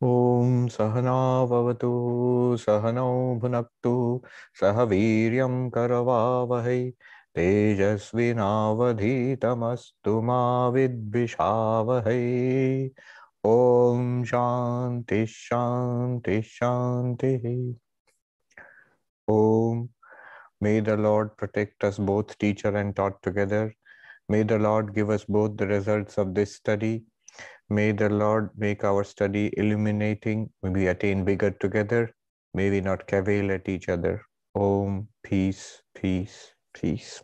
Om Sahana Vavatu Sahano Bhunaktu Saha Viryam Karavavahai Tejasvinavadhitamastu ma vidvishavahai. Om Shanti Shanti Shanti. Om. May the Lord protect us both teacher and taught together. May the Lord give us both the results of this study. May the Lord make our study illuminating. May we attain vigor together. May we not cavil at each other. Om, peace, peace, peace.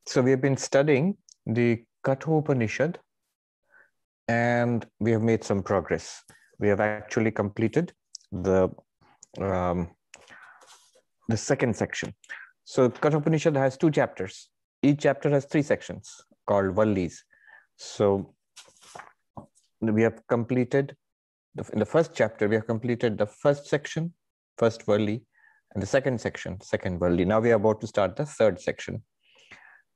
So we have been studying the Kathopanishad and we have made some progress. We have actually completed the second section. So Kathopanishad has 2 chapters. Each chapter has 3 sections called Vallis. So we have completed, in the first chapter, we have completed the first section, first Valli, and the second section, second Valli. Now we are about to start the third section.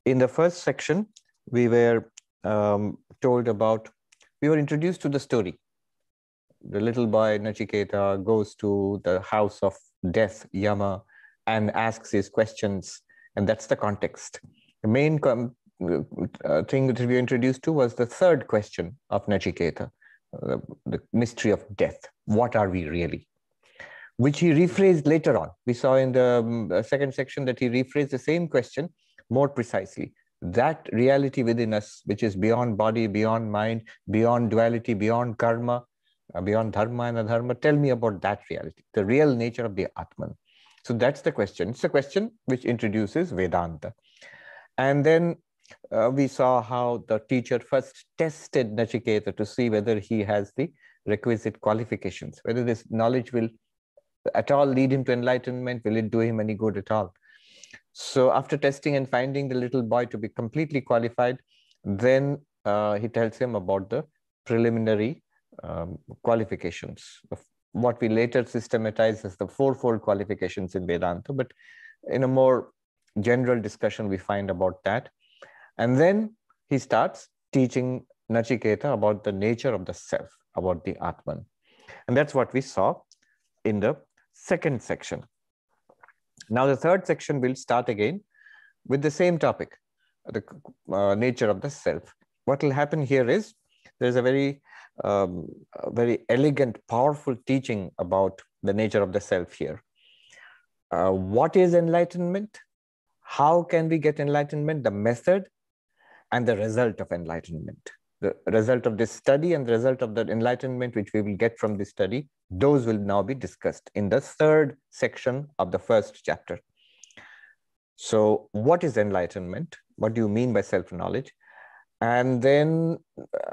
In the first section, we were we were introduced to the story. The little boy Nachiketa goes to the house of death, Yama, and asks his questions, and that's the context. The main thing that we were introduced to was the third question of Nachiketa, the mystery of death. What are we really? Which he rephrased later on. We saw in the second section that he rephrased the same question more precisely. That reality within us, which is beyond body, beyond mind, beyond duality, beyond karma, beyond dharma and adharma, tell me about that reality, the real nature of the Atman. So that's the question. It's a question which introduces Vedanta. And then we saw how the teacher first tested Nachiketa to see whether he has the requisite qualifications, whether this knowledge will at all lead him to enlightenment, will it do him any good at all? So after testing and finding the little boy to be completely qualified, then he tells him about the preliminary qualifications, of what we later systematize as the fourfold qualifications in Vedanta. But in a more general discussion, we find about that. And then he starts teaching Nachiketa about the nature of the self, about the Atman. And that's what we saw in the second section. Now the third section will start again with the same topic, the nature of the self. What will happen here is there's a very elegant, powerful teaching about the nature of the self here. What is enlightenment? How can we get enlightenment? The method and the result of enlightenment. The result of this study and the result of the enlightenment which we will get from this study, those will now be discussed in the third section of the first chapter. So what is enlightenment? What do you mean by self-knowledge? And then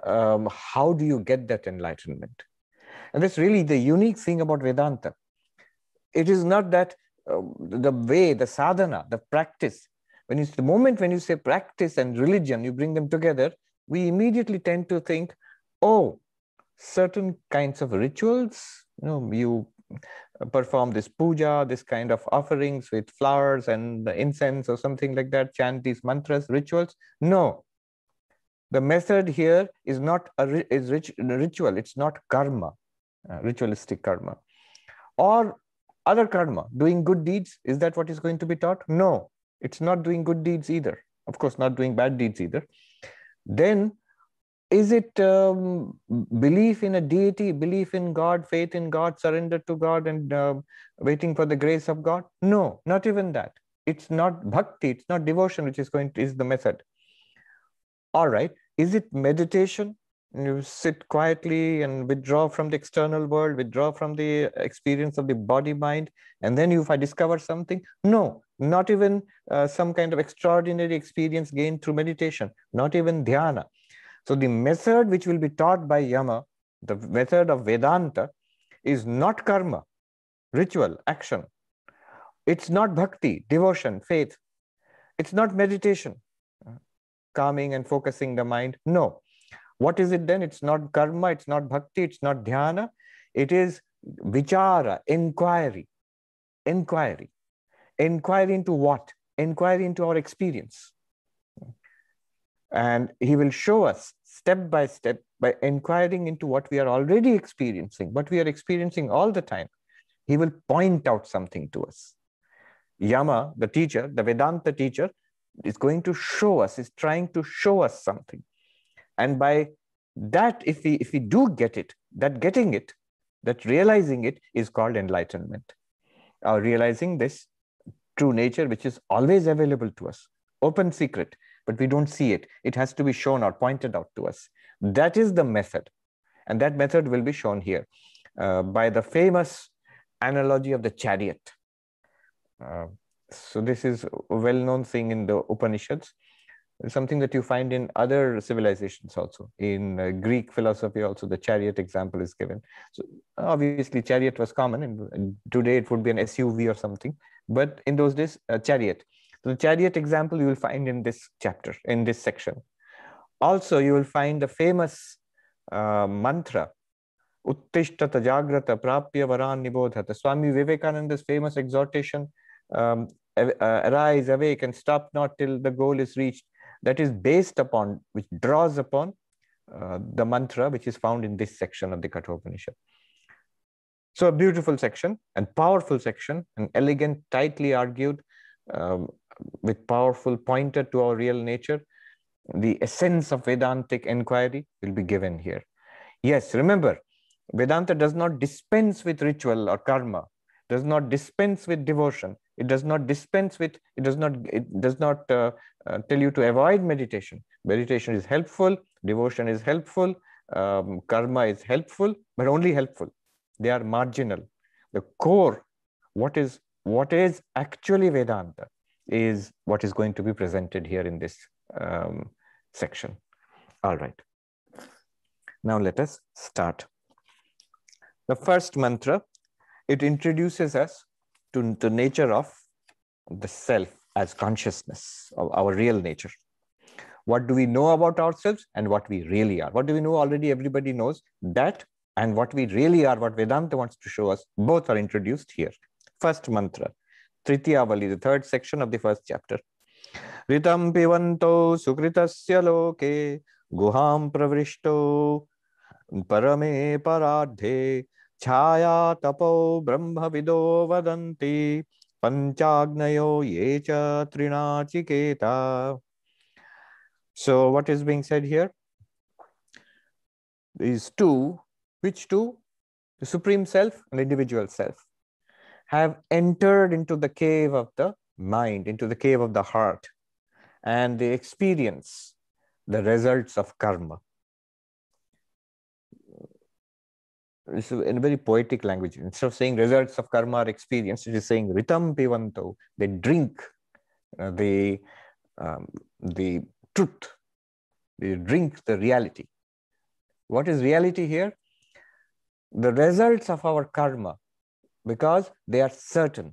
how do you get that enlightenment? And that's really the unique thing about Vedanta. It is not that the way, the sadhana, the practice, the moment when you say practice and religion, you bring them together, we immediately tend to think, oh, certain kinds of rituals, you perform this puja, this kind of offerings with flowers and incense or something like that, chant these mantras, rituals. No, the method here is not ritual, it's not karma, ritualistic karma. Or other karma, doing good deeds, is that what is going to be taught? No, it's not doing good deeds either. Of course, not doing bad deeds either. Then, is it belief in a deity, belief in God, faith in God, surrender to God and waiting for the grace of God? No, not even that. It's not bhakti, it's not devotion which is the method. All right, is it meditation? You sit quietly and withdraw from the external world, withdraw from the experience of the body mind, and then if I discover something? No, not even some kind of extraordinary experience gained through meditation, not even dhyana. So the method which will be taught by Yama, the method of Vedanta, is not karma, ritual, action. It's not bhakti, devotion, faith. It's not meditation, calming and focusing the mind. No. What is it then? It's not karma, it's not bhakti, it's not dhyana. It is vichara, inquiry. Inquiry. Inquiry into what? Inquiry into our experience. And he will show us step by step by inquiring into what we are already experiencing, what we are experiencing all the time. He will point out something to us. Yama, the teacher, the Vedanta teacher, is going to show us, is trying to show us something. And by that, if we do get it, that getting it, that realizing it is called enlightenment. Or realizing this true nature, which is always available to us, open secret, but we don't see it. It has to be shown or pointed out to us. That is the method. And that method will be shown here by the famous analogy of the chariot. So this is a well-known thing in the Upanishads, something that you find in other civilizations also. In Greek philosophy also, the chariot example is given. So obviously chariot was common, and today it would be an SUV or something, but in those days, a chariot. So the chariot example you will find in this chapter, in this section. Also, you will find the famous mantra, Uttishtata Jagrata Prapya Varan Nibodhata. Swami Vivekananda's famous exhortation, arise, awake, and stop not till the goal is reached. That is based upon, which draws upon the mantra which is found in this section of the Kathopanishad. So a beautiful section and powerful section, an elegant, tightly argued, with powerful pointer to our real nature. The essence of Vedantic inquiry will be given here. Yes, remember, Vedanta does not dispense with ritual or karma, does not dispense with devotion. It does not dispense with, it does not tell you to avoid meditation. Meditation is helpful, devotion is helpful, karma is helpful, but only helpful. They are marginal. The core, what is actually Vedanta, is what is going to be presented here in this section. All right. Now let us start. The first mantra, it introduces us to the nature of the self as consciousness, of our real nature. What do we know about ourselves and what we really are? What do we know? Already everybody knows that, and what we really are, what Vedanta wants to show us, both are introduced here. First mantra, Tritiyavali, the third section of the first chapter. Ritam pivanto sukritasya loke guham pravrishto parame paradhe chaya tapo brahma vido vadanti panchagnayo yecha trinachiketa. So what is being said here? These two, which two? The Supreme Self and the individual self have entered into the cave of the mind, into the cave of the heart, and they experience the results of karma. This is in a very poetic language. Instead of saying results of karma are experienced, it is saying ritam pivanto. They drink the truth. They drink the reality. What is reality here? The results of our karma, because they are certain.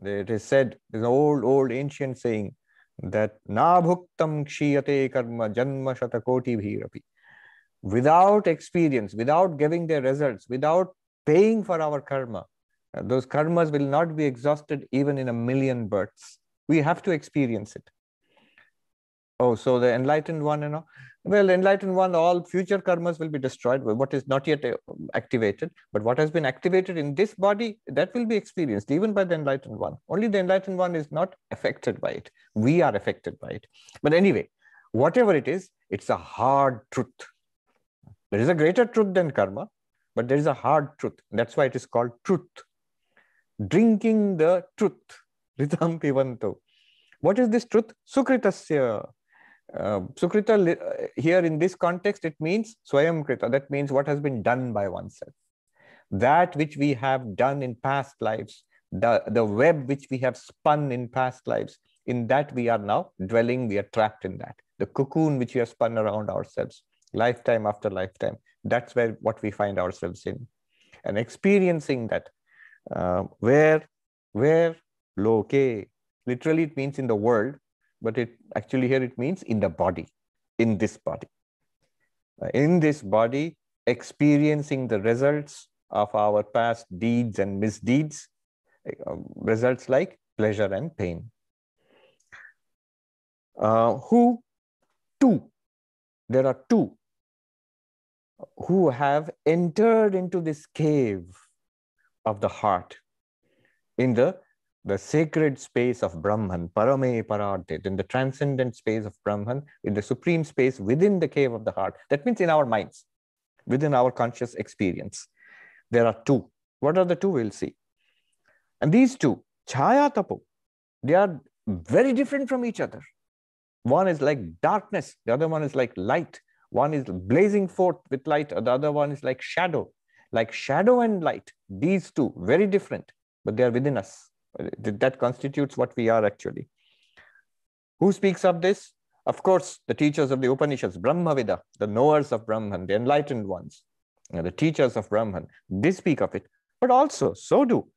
It is said, there's an old ancient saying that na bhuktam kshiyate karma janma shatakoti bhirapi. Without experience, without giving their results, without paying for our karma, those karmas will not be exhausted even in 1,000,000 births. We have to experience it. Oh, so the enlightened one, well, the enlightened one, all future karmas will be destroyed. What is not yet activated, but what has been activated in this body, that will be experienced even by the enlightened one. Only the enlightened one is not affected by it. We are affected by it. But anyway, whatever it is, it's a hard truth. There is a greater truth than karma, but there is a hard truth. That's why it is called truth. Drinking the truth. Ritam pivanto. What is this truth? Sukritasya. Sukrita here in this context, it means swayamkrita. That means what has been done by oneself. That which we have done in past lives, the web which we have spun in past lives, in that we are now dwelling, we are trapped in that. The cocoon which we have spun around ourselves, lifetime after lifetime, that's where what we find ourselves in. And experiencing that, where loke, literally it means in the world, but it actually here it means in the body, in this body. In this body, experiencing the results of our past deeds and misdeeds, results like pleasure and pain. Who two. There are two who have entered into this cave of the heart in the sacred space of Brahman, Parame Paradit, in the transcendent space of Brahman, in the supreme space within the cave of the heart. That means in our minds, within our conscious experience. There are two. What are the two? We'll see. And these two, Chaya Tapo, they are very different from each other. One is like darkness, the other one is like light. One is blazing forth with light, the other one is like shadow and light. These two, very different, but they are within us. That constitutes what we are actually. Who speaks of this? Of course, the teachers of the Upanishads, Brahmavida, the knowers of Brahman, the enlightened ones, the teachers of Brahman, they speak of it. But also, so do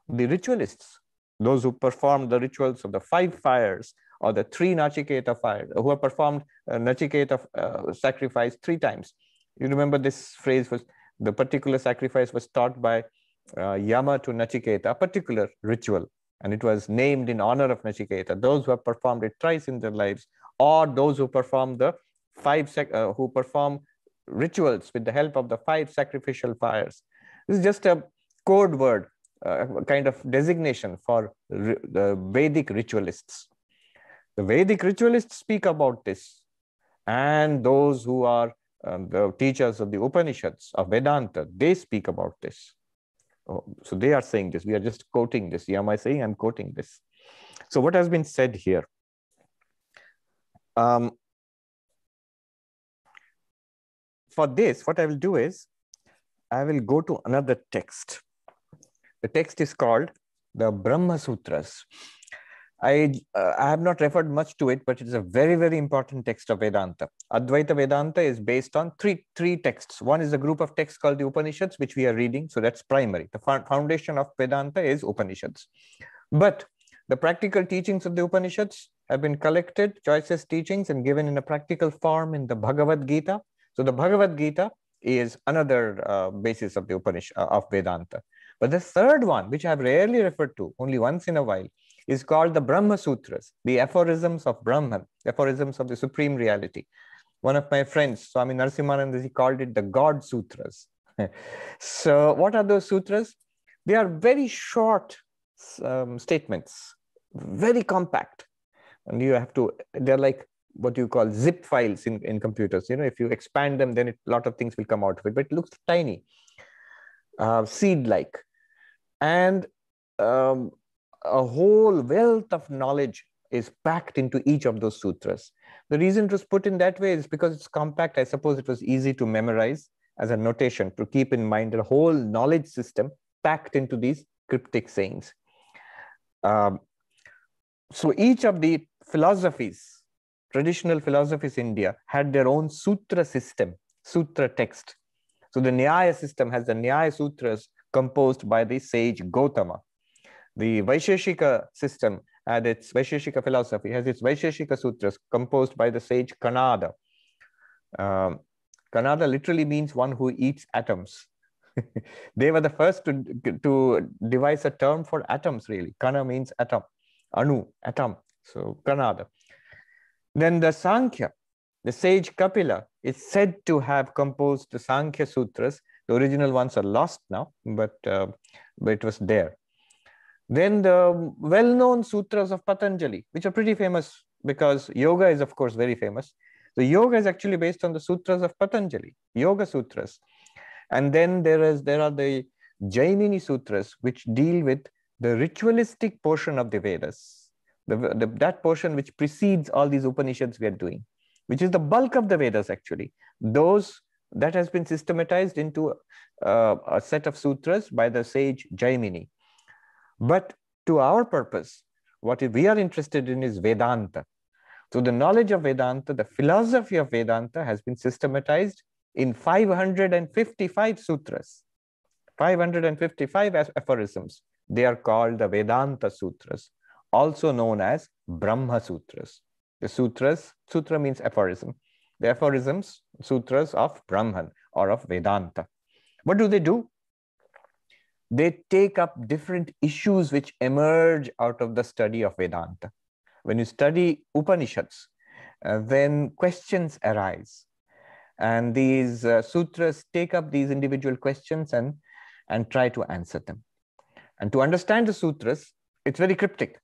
the ritualists, those who perform the rituals of the 5 fires or the 3 Nachiketa fires, who have performed Nachiketa sacrifice 3 times. You remember this phrase was, the particular sacrifice was taught by Yama to Nachiketa, a particular ritual, and it was named in honor of Nachiketa. Those who have performed it thrice in their lives, or those who perform the 5 who perform rituals with the help of the 5 sacrificial fires. This is just a code word, kind of designation for the Vedic ritualists. The Vedic ritualists speak about this, and those who are the teachers of the Upanishads, of Vedanta, they speak about this. So they are saying this. We are just quoting this. Yama is saying, I'm quoting this. So what has been said here? For this, what I will do is, I will go to another text. The text is called the Brahma Sutras. I have not referred much to it, but it is a very, very important text of Vedanta. Advaita Vedanta is based on three texts. One is a group of texts called the Upanishads, which we are reading. So that's primary. The foundation of Vedanta is Upanishads. But the practical teachings of the Upanishads have been collected, choicest teachings, and given in a practical form in the Bhagavad Gita. So the Bhagavad Gita is another basis of the Upanishad, of Vedanta. But the third one, which I have rarely referred to, only once in a while, is called the Brahma Sutras, the aphorisms of Brahman, aphorisms of the supreme reality. One of my friends, Swami Narasimhananda, he called it the God Sutras. So what are those sutras? They are very short statements, very compact. And you have to, they're like what you call zip files in computers. You know, if you expand them, then a lot of things will come out of it, but it looks tiny, seed-like. And a whole wealth of knowledge is packed into each of those sutras. The reason it was put in that way is because it's compact. I suppose it was easy to memorize as a notation, to keep in mind the whole knowledge system packed into these cryptic sayings. So each of the philosophies, traditional philosophies in India, had their own sutra system, sutra text. So the Nyaya system has the Nyaya Sutras composed by the sage Gautama. The Vaisheshika system had its Vaisheshika philosophy, has its Vaisheshika Sutras composed by the sage Kanada. Kanada literally means one who eats atoms. They were the first to devise a term for atoms, really. Kana means atom, Anu, atom. So Kanada. Then the Sankhya, the sage Kapila, is said to have composed the Sankhya Sutras. The original ones are lost now, but it was there. Then the well-known sutras of Patanjali, which are pretty famous because yoga is, of course, very famous. The yoga is actually based on the sutras of Patanjali, Yoga Sutras. And then there are the Jaimini Sutras, which deal with the ritualistic portion of the Vedas, that portion which precedes all these Upanishads we are doing, which is the bulk of the Vedas, actually. That has been systematized into a set of sutras by the sage Jaimini. But to our purpose, what we are interested in is Vedanta. So the knowledge of Vedanta, the philosophy of Vedanta has been systematized in 555 sutras, 555 aphorisms. They are called the Vedanta Sutras, also known as Brahma Sutras. The sutras, sutra means aphorism. The aphorisms, sutras of Brahman or of Vedanta. What do? They take up different issues which emerge out of the study of Vedanta. When you study Upanishads, then questions arise. And these sutras take up these individual questions and try to answer them. And to understand the sutras, it's very cryptic.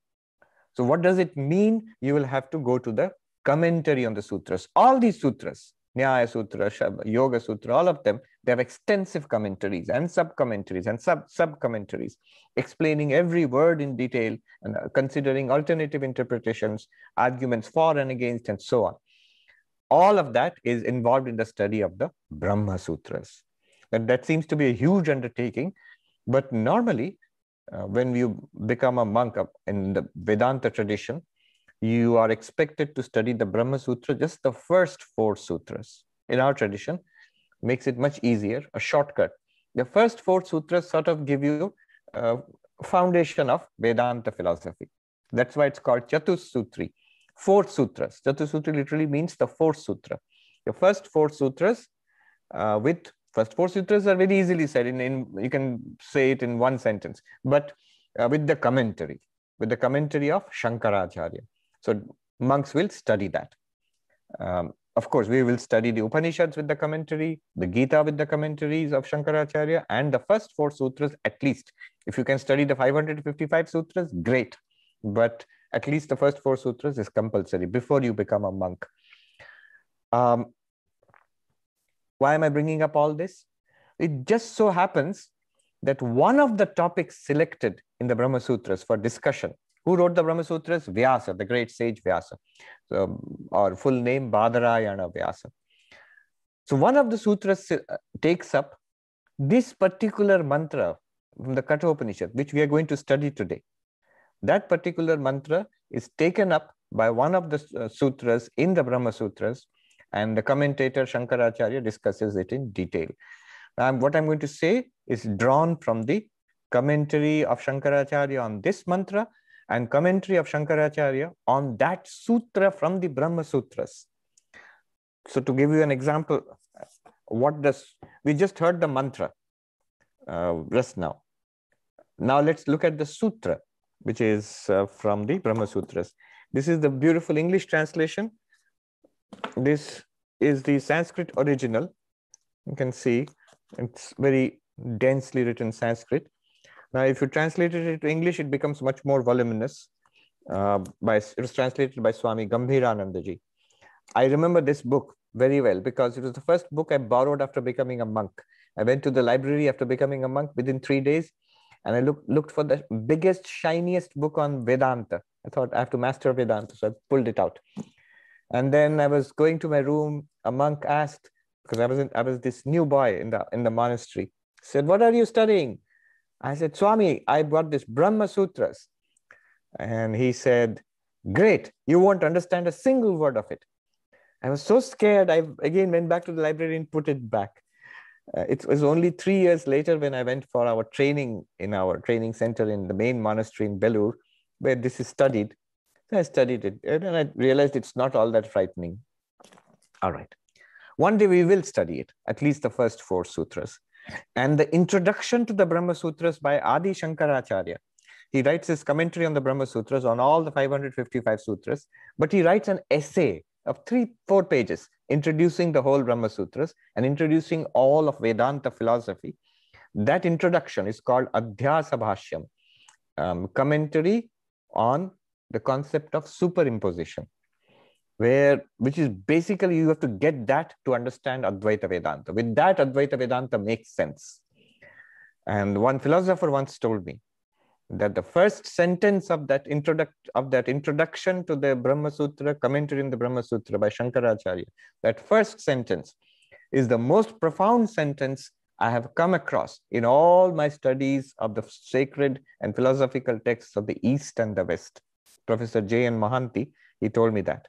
So what does it mean? You will have to go to the commentary on the sutras. All these sutras, Nyaya Sutra, Yoga Sutra, all of them, they have extensive commentaries and sub-commentaries and sub-commentaries explaining every word in detail and considering alternative interpretations, arguments for and against, and so on. All of that is involved in the study of the Brahma Sutras. And that seems to be a huge undertaking, but normally, when you become a monk in the Vedanta tradition, you are expected to study the Brahma Sutra, just the first 4 sutras. In our tradition, makes it much easier, a shortcut. The first 4 sutras sort of give you a foundation of Vedanta philosophy. That's why it's called Chatussutri, 4 sutras. Chatussutri literally means the 4th sutra. The first 4 sutras First 4 sutras are very easily said. You can say it in one sentence, but with the commentary of Shankaracharya. So monks will study that. Of course, we will study the Upanishads with the commentary, the Gita with the commentaries of Shankaracharya, and the first 4 sutras at least. If you can study the 555 sutras, great. But at least the first 4 sutras is compulsory before you become a monk. Why am I bringing up all this? It just so happens that one of the topics selected in the Brahma Sutras for discussion, who wrote the Brahma Sutras? Vyasa, the great sage Vyasa, or full name Badarayana Vyasa. So one of the sutras takes up this particular mantra from the Kathopanishad, which we are going to study today. That particular mantra is taken up by one of the sutras in the Brahma Sutras, and the commentator Shankaracharya discusses it in detail. What I'm going to say is drawn from the commentary of Shankaracharya on this mantra and commentary of Shankaracharya on that sutra from the Brahma Sutras. So to give you an example, we just heard the mantra just now. Now let's look at the sutra, which is from the Brahma Sutras. This is the beautiful English translation. This is the Sanskrit original. You can see it's very densely written Sanskrit. Now, if you translate it into English, it becomes much more voluminous. It was translated by Swami Gambhiranandaji. I remember this book very well because it was the first book I borrowed after becoming a monk. I went to the library after becoming a monk within 3 days, and I looked for the biggest, shiniest book on Vedanta. I thought I have to master Vedanta, so I pulled it out. And then I was going to my room. A monk asked, because I was this new boy in the monastery, said, "What are you studying?" I said, "Swami, I brought this Brahma Sutras." And he said, "Great, you won't understand a single word of it." I was so scared. I again went back to the library and put it back. It was only 3 years later when I went for our training in our training center in the main monastery in Belur, where this is studied. So I studied it, and I realized it's not all that frightening. All right. One day we will study it, at least the first 4 sutras. And the introduction to the Brahma Sutras by Adi Shankaracharya. He writes his commentary on the Brahma Sutras, on all the 555 sutras, but he writes an essay of 3-4 pages introducing the whole Brahma Sutras and introducing all of Vedanta philosophy. That introduction is called Adhyasa Bhashyam, commentary on the concept of superimposition, which is basically you have to get that to understand Advaita Vedanta. With that, Advaita Vedanta makes sense. And one philosopher once told me that the first sentence of that introduction to the Brahma Sutra, commentary in the Brahma Sutra by Shankaracharya, that first sentence is the most profound sentence I have come across in all my studies of the sacred and philosophical texts of the East and the West. Professor J.N. Mohanty, he told me that.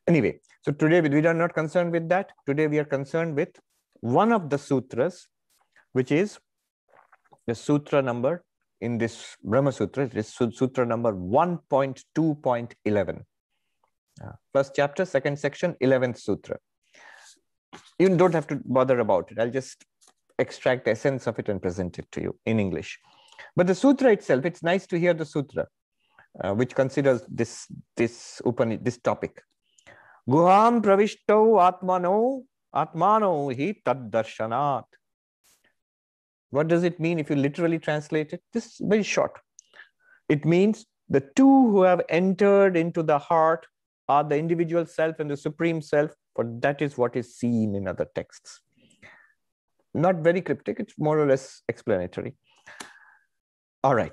Anyway, so today we are not concerned with that. Today we are concerned with one of the sutras, which is the sutra number in this Brahma Sutra. This sutra number 1.2.11. First chapter, second section, 11th sutra. You don't have to bother about it. I'll just extract the essence of it and present it to you in English. But the sutra itself, it's nice to hear the sutra, which considers this topic. Guham pravishto atmano hi tad darshanat. What does it mean if you literally translate it? This is very short. It means the two who have entered into the heart are the individual self and the supreme self, for that is what is seen in other texts. Not very cryptic, it's more or less explanatory. All right,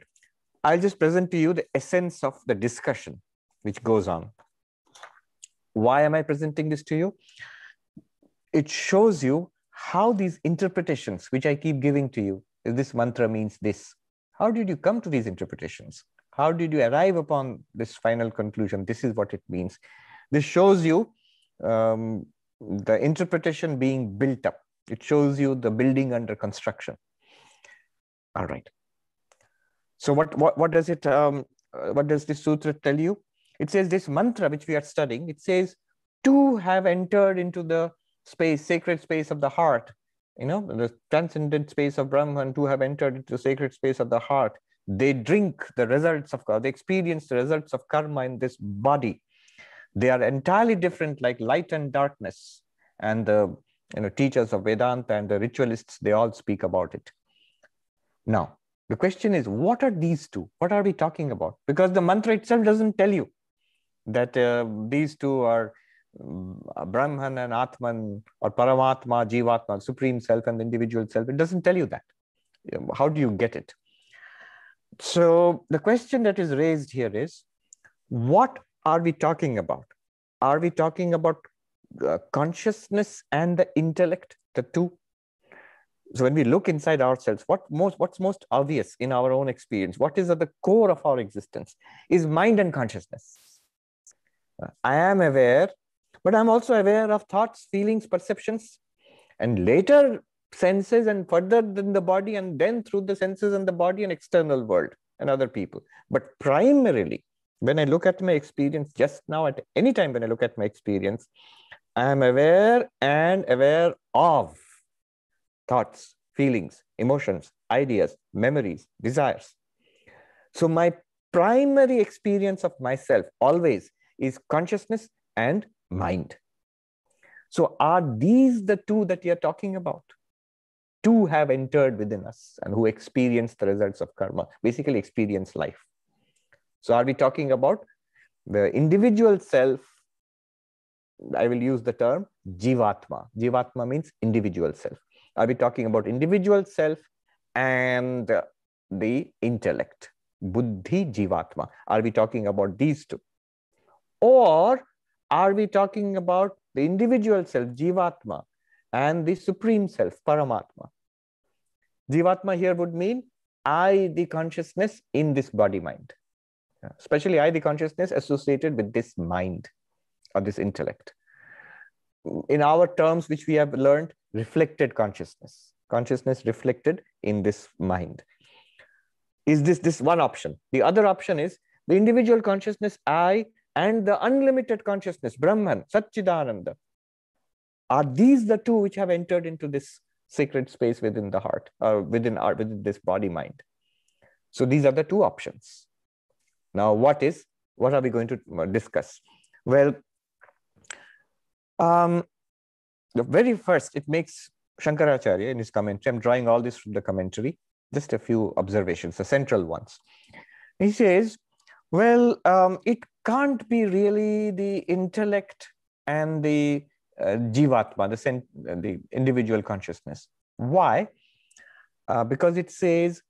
I'll just present to you the essence of the discussion which goes on. Why am I presenting this to you? It shows you how these interpretations, which I keep giving to you, if this mantra means this, how did you come to these interpretations? How did you arrive upon this final conclusion? This is what it means. This shows you the interpretation being built up. It shows you the building under construction. All right. So what does it? What does this sutra tell you? It says this mantra which we are studying. It says two have entered into the space, sacred space of the heart. You know, the transcendent space of Brahman. Two have entered into the sacred space of the heart. They drink the results of karma. They experience the results of karma in this body. They are entirely different, like light and darkness. And the teachers of Vedanta and the ritualists, they all speak about it. Now, the question is, what are these two? What are we talking about? Because the mantra itself doesn't tell you that these two are Brahman and Atman, or Paramatma, Jivatma, Supreme Self and the individual self. It doesn't tell you that. How do you get it? So the question that is raised here is, what are we talking about? Are we talking about consciousness and the intellect, the two? So when we look inside ourselves, what's most obvious in our own experience? What is at the core of our existence? Is mind and consciousness. I am aware, but I'm also aware of thoughts, feelings, perceptions, and later senses, and further than the body, and then through the senses and the body and external world and other people. But primarily, when I look at my experience just now, at any time when I look at my experience, I am aware and aware of thoughts, feelings, emotions, ideas, memories, desires. So my primary experience of myself always is consciousness and mind. So are these the two that you're talking about? Two have entered within us and who experience the results of karma, basically experience life. So are we talking about the individual self? I will use the term Jivatma. Jivatma means individual self. Are we talking about individual self and the intellect, Buddhi, Jivatma? Are we talking about these two? Or are we talking about the individual self, Jivatma, and the supreme self, Paramatma? Jivatma here would mean I, the consciousness in this body-mind. Especially I, the consciousness associated with this mind or this intellect. In our terms, which we have learned, reflected consciousness. Consciousness reflected in this mind. Is this one option? The other option is the individual consciousness, I, and the unlimited consciousness, Brahman, Satchidananda. Are these the two which have entered into this sacred space within the heart, or within this body-mind? So these are the two options. Now, what are we going to discuss? Well, the very first, it makes Shankaracharya in his commentary, I'm drawing all this from the commentary, just a few observations, the central ones. He says, well, it can't be really the intellect and the Jivatma, the individual consciousness. Why? Because it says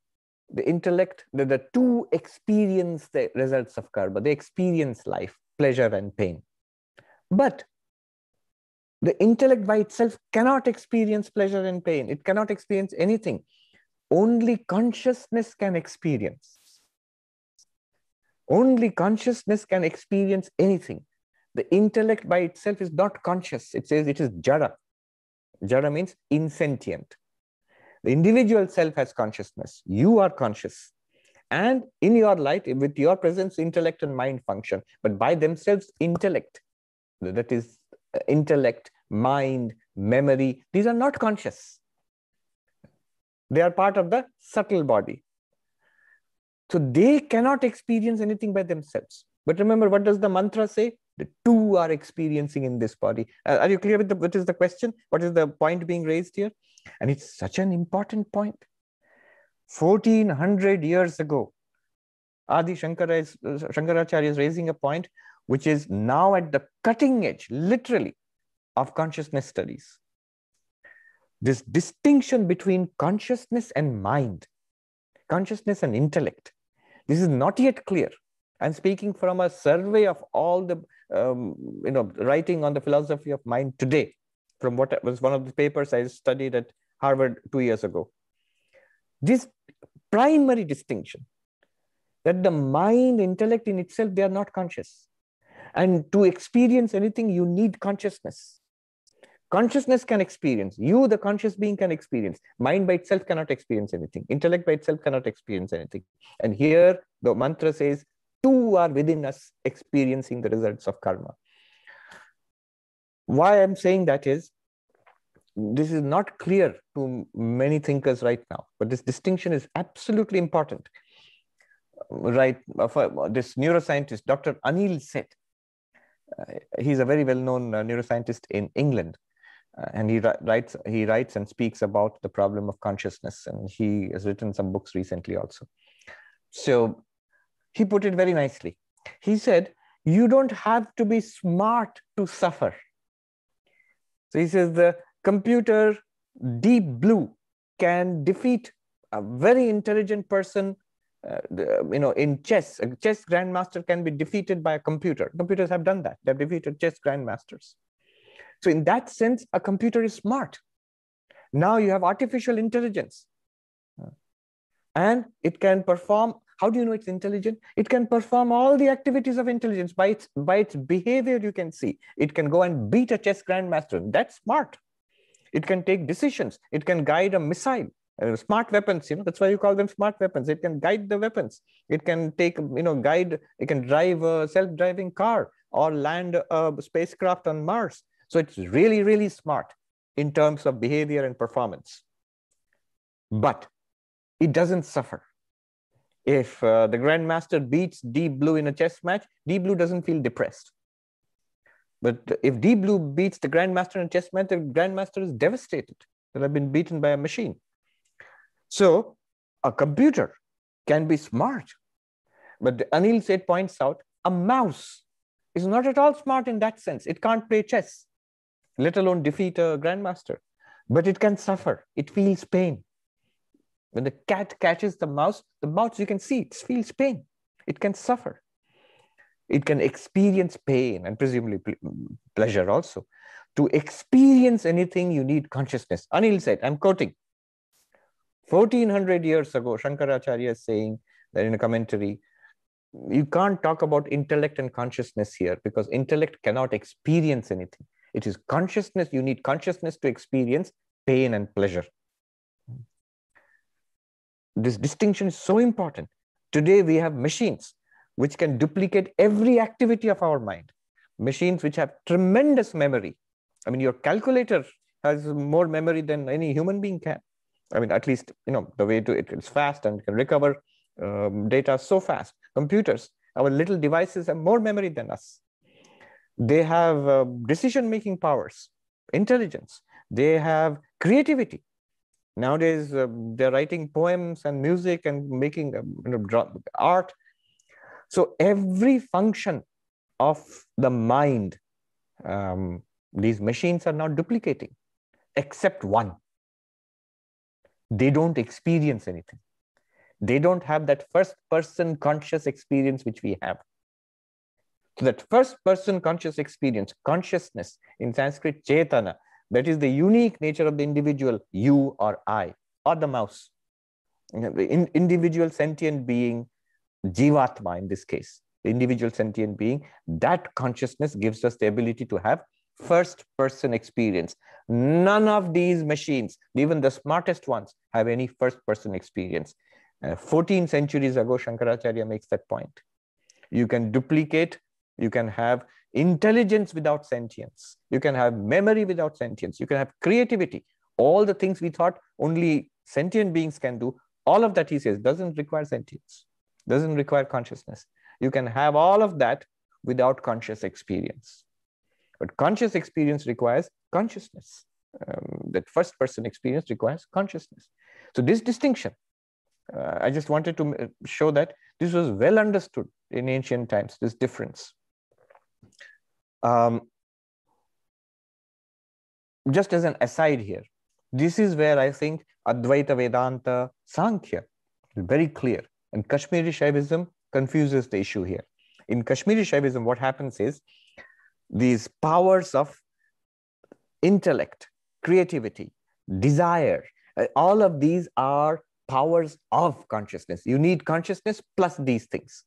the intellect, the two experience the results of karma. They experience life, pleasure and pain. But the intellect by itself cannot experience pleasure and pain. It cannot experience anything. Only consciousness can experience. Only consciousness can experience anything. The intellect by itself is not conscious. It says it is jada. Jada means insentient. The individual self has consciousness. You are conscious. And in your light, with your presence, intellect and mind function. But by themselves, intellect, that is intellect, mind, memory, these are not conscious. They are part of the subtle body. So they cannot experience anything by themselves. But remember, what does the mantra say? The two are experiencing in this body. Are you clear with what is the question? What is the point being raised here? And it's such an important point. 1400 years ago, Adi Shankaracharya is raising a point which is now at the cutting edge, literally, of consciousness studies. This distinction between consciousness and mind, consciousness and intellect, this is not yet clear. I'm speaking from a survey of all the writing on the philosophy of mind today, from what was one of the papers I studied at Harvard 2 years ago. This primary distinction, that the mind, intellect in itself, they are not conscious. And to experience anything, you need consciousness. Consciousness can experience. You, the conscious being, can experience. Mind by itself cannot experience anything. Intellect by itself cannot experience anything. And here, the mantra says, two are within us experiencing the results of karma. Why I'm saying that is, this is not clear to many thinkers right now, but this distinction is absolutely important. Right, this neuroscientist, Dr. Anil Seth, he's a very well-known neuroscientist in England, and he writes and speaks about the problem of consciousness, and he has written some books recently also. So he put it very nicely. He said, you don't have to be smart to suffer. So he says the computer Deep Blue can defeat a very intelligent person. In chess, a chess grandmaster can be defeated by a computer. Computers have done that. They've defeated chess grandmasters. So in that sense, a computer is smart. Now you have artificial intelligence. And it can perform, how do you know it's intelligent? It can perform all the activities of intelligence. By its behavior, you can see. It can go and beat a chess grandmaster. That's smart. It can take decisions. It can guide a missile. Smart weapons, that's why you call them smart weapons. It can guide the weapons. It can take, it can drive a self-driving car or land a spacecraft on Mars. So it's really, really smart in terms of behavior and performance. But it doesn't suffer. If the grandmaster beats Deep Blue in a chess match, Deep Blue doesn't feel depressed. But if Deep Blue beats the grandmaster in a chess match, the grandmaster is devastated that I've been beaten by a machine. So a computer can be smart, but Anil Seth points out a mouse is not at all smart in that sense. It can't play chess, let alone defeat a grandmaster, but it can suffer. It feels pain. When the cat catches the mouse, you can see it feels pain. It can suffer. It can experience pain and presumably pleasure also. To experience anything, you need consciousness. Anil Seth, I'm quoting, 1400 years ago, Shankaracharya is saying that in a commentary, you can't talk about intellect and consciousness here because intellect cannot experience anything. It is consciousness. You need consciousness to experience pain and pleasure. This distinction is so important. Today, we have machines which can duplicate every activity of our mind. Machines which have tremendous memory. I mean, your calculator has more memory than any human being can. I mean, at least, the way it's fast and can recover data so fast. Computers, our little devices have more memory than us. They have decision-making powers, intelligence. They have creativity. Nowadays, they're writing poems and music and making art. So every function of the mind, these machines are not duplicating, except one. They don't experience anything. They don't have that first-person conscious experience which we have. So that first-person conscious experience, consciousness, in Sanskrit, Chetana, that is the unique nature of the individual, you or I, or the mouse. The individual sentient being, Jivatma in this case, the individual sentient being, that consciousness gives us the ability to have first-person experience. None of these machines, even the smartest ones, have any first-person experience. 14 centuries ago, Shankaracharya makes that point. You can duplicate, you can have intelligence without sentience. You can have memory without sentience. You can have creativity. All the things we thought only sentient beings can do, all of that, he says, doesn't require sentience, doesn't require consciousness. You can have all of that without conscious experience. But conscious experience requires consciousness. That first person experience requires consciousness. So this distinction, I just wanted to show that this was well understood in ancient times, this difference. Just as an aside here, this is where I think Advaita Vedanta Sankhya is very clear. And Kashmiri Shaivism confuses the issue here. In Kashmiri Shaivism, what happens is these powers of intellect, creativity, desire, all of these are powers of consciousness. You need consciousness plus these things.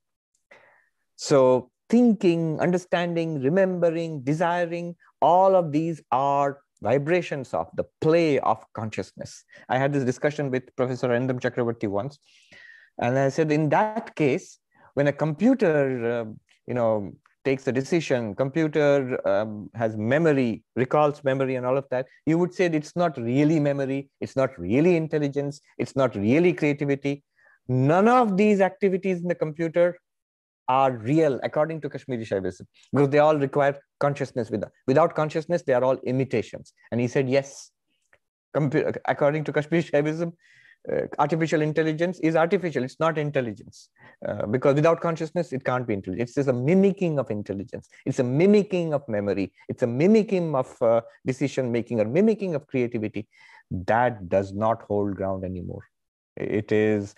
So thinking, understanding, remembering, desiring, all of these are vibrations of the play of consciousness. I had this discussion with Professor Arindam Chakravarti once, and I said, in that case, when a computer, takes a decision, computer has memory, recalls memory and all of that, you would say it's not really memory, it's not really intelligence, it's not really creativity. None of these activities in the computer are real according to Kashmiri Shaivism, because they all require consciousness. Without consciousness, they are all imitations. And he said, yes, according to Kashmiri Shaivism, artificial intelligence is artificial. It's not intelligence, because without consciousness, it can't be intelligence. It's just a mimicking of intelligence. It's a mimicking of memory. It's a mimicking of decision making or mimicking of creativity. That does not hold ground anymore. It is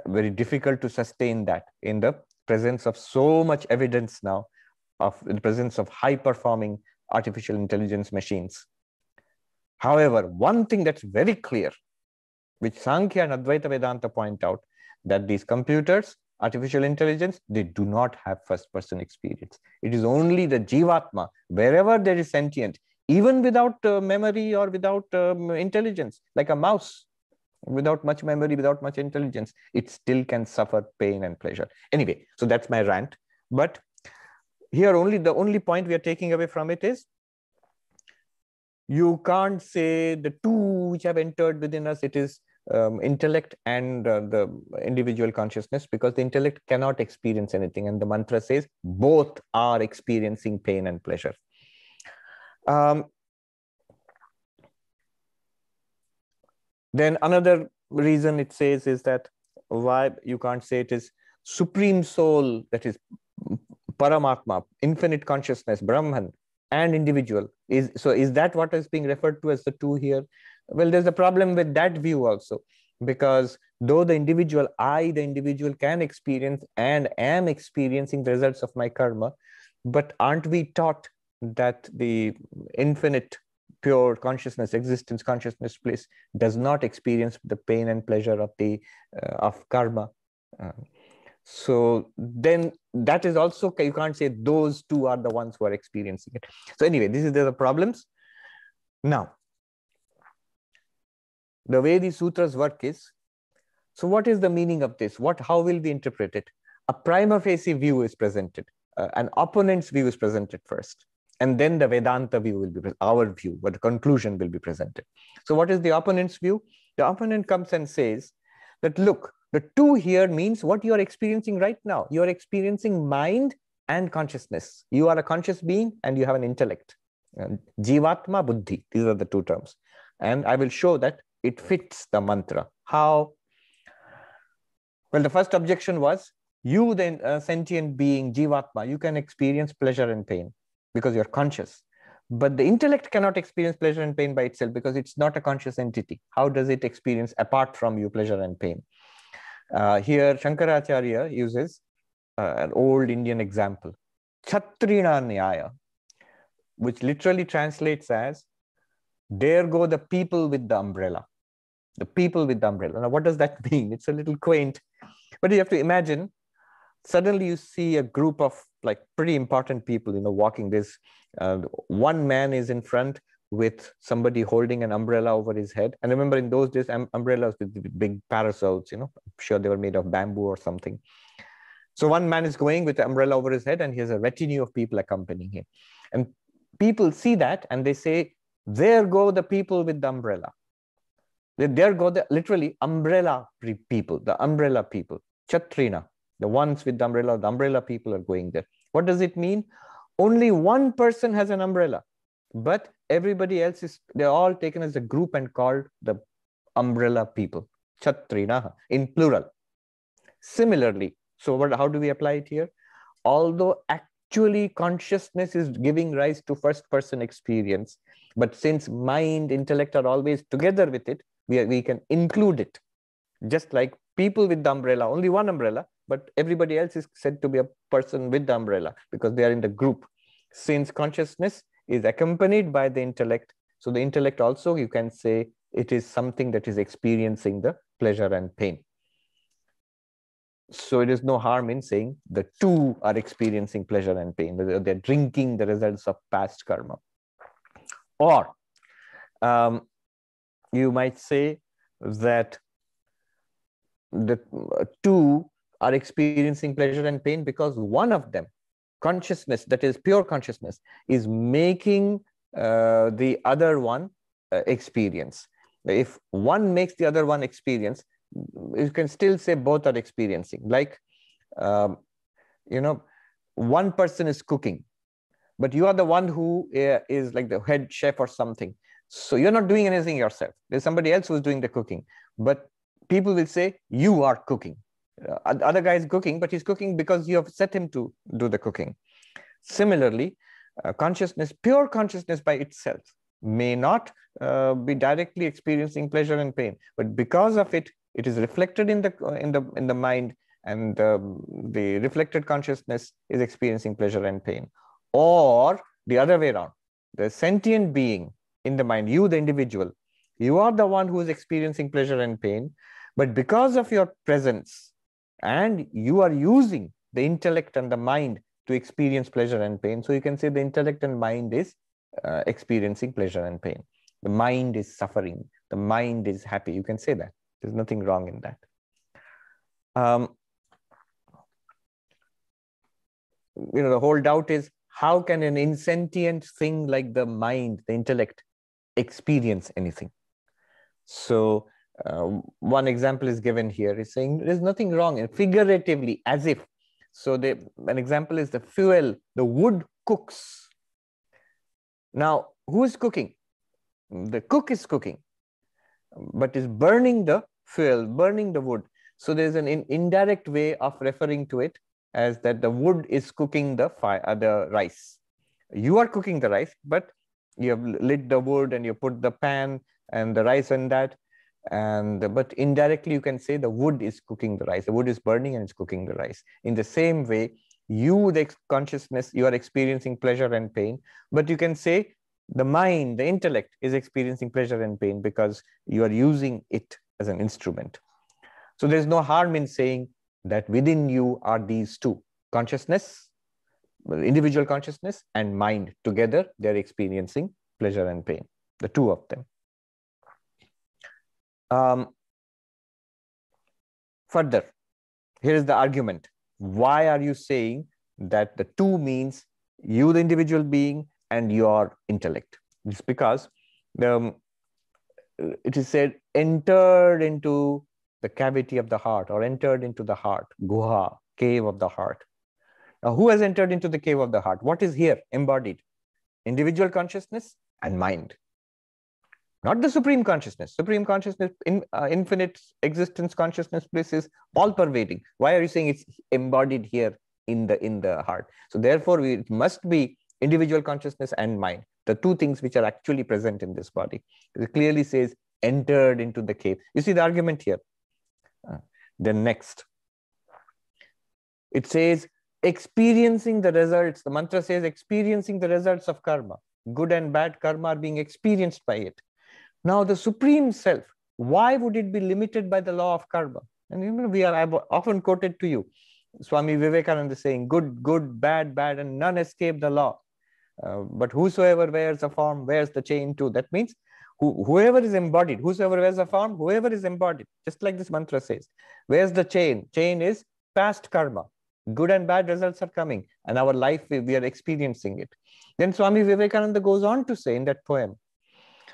very difficult to sustain that in the presence of so much evidence now of the presence of high performing artificial intelligence machines. However, one thing that's very clear, which Sankhya and Advaita Vedanta point out, that these computers, artificial intelligence, they do not have first person experience. It is only the Jivatma, wherever there is sentient, even without memory or without intelligence, like a mouse, without much memory, without much intelligence, it still can suffer pain and pleasure. Anyway, so that's my rant. But here the only point we are taking away from it is, you can't say the two which have entered within us, it is intellect and the individual consciousness, because the intellect cannot experience anything. And the mantra says both are experiencing pain and pleasure. Then another reason it says is that why you can't say it is supreme soul, that is Paramatma, infinite consciousness, Brahman, and individual. Is that what is being referred to as the two here? Well, there's a problem with that view also, because though the individual, the individual can experience and am experiencing the results of my karma, but aren't we taught that the infinite pure consciousness, existence, consciousness, bliss does not experience the pain and pleasure of the of karma? So then that is also, you can't say those two are the ones who are experiencing it. So anyway, this is the problems. Now, the way the sutras work is, so what is the meaning of this? How will we interpret it? A prima facie view is presented. An opponent's view is presented first. And then the Vedanta view will be our view, but the conclusion will be presented. So what is the opponent's view? The opponent comes and says that, look, the two here means what you are experiencing right now. You are experiencing mind and consciousness. You are a conscious being and you have an intellect. Jivatma, Buddhi, these are the two terms. And I will show that it fits the mantra. How? Well, the first objection was, you, the sentient being, Jivatma, you can experience pleasure and pain because you're conscious. But the intellect cannot experience pleasure and pain by itself because it's not a conscious entity. How does it experience apart from you pleasure and pain? Here, Shankaracharya uses an old Indian example, Chatrina Nyaya, which literally translates as, there go the people with the umbrella. The people with the umbrella. Now, what does that mean? It's a little quaint, but you have to imagine, suddenly you see a group of like pretty important people, walking this. One man is in front with somebody holding an umbrella over his head. And remember, in those days, umbrellas with big parasols, I'm sure they were made of bamboo or something. So one man is going with the umbrella over his head and he has a retinue of people accompanying him. And people see that and they say, there go the people with the umbrella. There go the literally umbrella people, the umbrella people, Chatrina, the ones with the umbrella people are going there. What does it mean? Only one person has an umbrella, but everybody else they're all taken as a group and called the umbrella people, Chatrinaha, in plural. Similarly, so how do we apply it here? Although actually consciousness is giving rise to first person experience, but since mind, intellect are always together with it, we can include it. Just like people with the umbrella, only one umbrella, but everybody else is said to be a person with the umbrella because they are in the group. Since consciousness is accompanied by the intellect, so the intellect also, you can say, it is something that is experiencing the pleasure and pain. So it is no harm in saying the two are experiencing pleasure and pain. They're drinking the results of past karma. Or you might say that the two are experiencing pleasure and pain because one of them, consciousness, that is pure consciousness, is making the other one experience. If one makes the other one experience, you can still say both are experiencing. Like, one person is cooking, but you are the one who is like the head chef or something. So you're not doing anything yourself. There's somebody else who's doing the cooking. But people will say, you are cooking. Other guy is cooking, but he's cooking because you have set him to do the cooking. Similarly, consciousness, pure consciousness by itself, may not be directly experiencing pleasure and pain, but because of it, it is reflected in the mind, and the reflected consciousness is experiencing pleasure and pain. Or the other way around, the sentient being in the mind, you, the individual, you are the one who is experiencing pleasure and pain, but because of your presence, and you are using the intellect and the mind to experience pleasure and pain. So you can say the intellect and mind is experiencing pleasure and pain. The mind is suffering. The mind is happy. You can say that. There's nothing wrong in that. The whole doubt is, how can an insentient thing like the mind, the intellect, experience anything? So one example is given here. It's saying there's nothing wrong, and figuratively, as if. So an example is the fuel, the wood cooks. Now, who is cooking? The cook is cooking, but is burning the fuel, burning the wood. So there's an indirect way of referring to it as that the wood is cooking the rice. You are cooking the rice, but you have lit the wood and you put the pan and the rice in that. But indirectly, you can say the wood is cooking the rice. The wood is burning and it's cooking the rice. In the same way, you, the consciousness, you are experiencing pleasure and pain, but you can say the mind, the intellect, is experiencing pleasure and pain because you are using it as an instrument. So there's no harm in saying that within you are these two, consciousness, individual consciousness, and mind. Together, they're experiencing pleasure and pain, the two of them. Further, here is the argument. Why are you saying that the two means you, the individual being, and your intellect? It's because it is said, entered into the cavity of the heart, or entered into the heart, guha, cave of the heart. Now, who has entered into the cave of the heart? What is here embodied? Individual consciousness and mind. Not the supreme consciousness. Supreme consciousness, infinite existence consciousness, bliss is all pervading. Why are you saying it's embodied here in the heart? So therefore, it must be individual consciousness and mind, the two things which are actually present in this body. It clearly says entered into the cave. You see the argument here. Then next, it says experiencing the results. The mantra says experiencing the results of karma. Good and bad karma are being experienced by it. Now, the supreme self, why would it be limited by the law of karma? And I've often quoted to you, Swami Vivekananda saying, good, good, bad, bad, and none escape the law. But whosoever wears a form wears the chain too. That means whoever is embodied, whosoever wears a form, whoever is embodied, just like this mantra says, wears the chain. Chain is past karma. Good and bad results are coming, and our life, we are experiencing it. Then Swami Vivekananda goes on to say in that poem,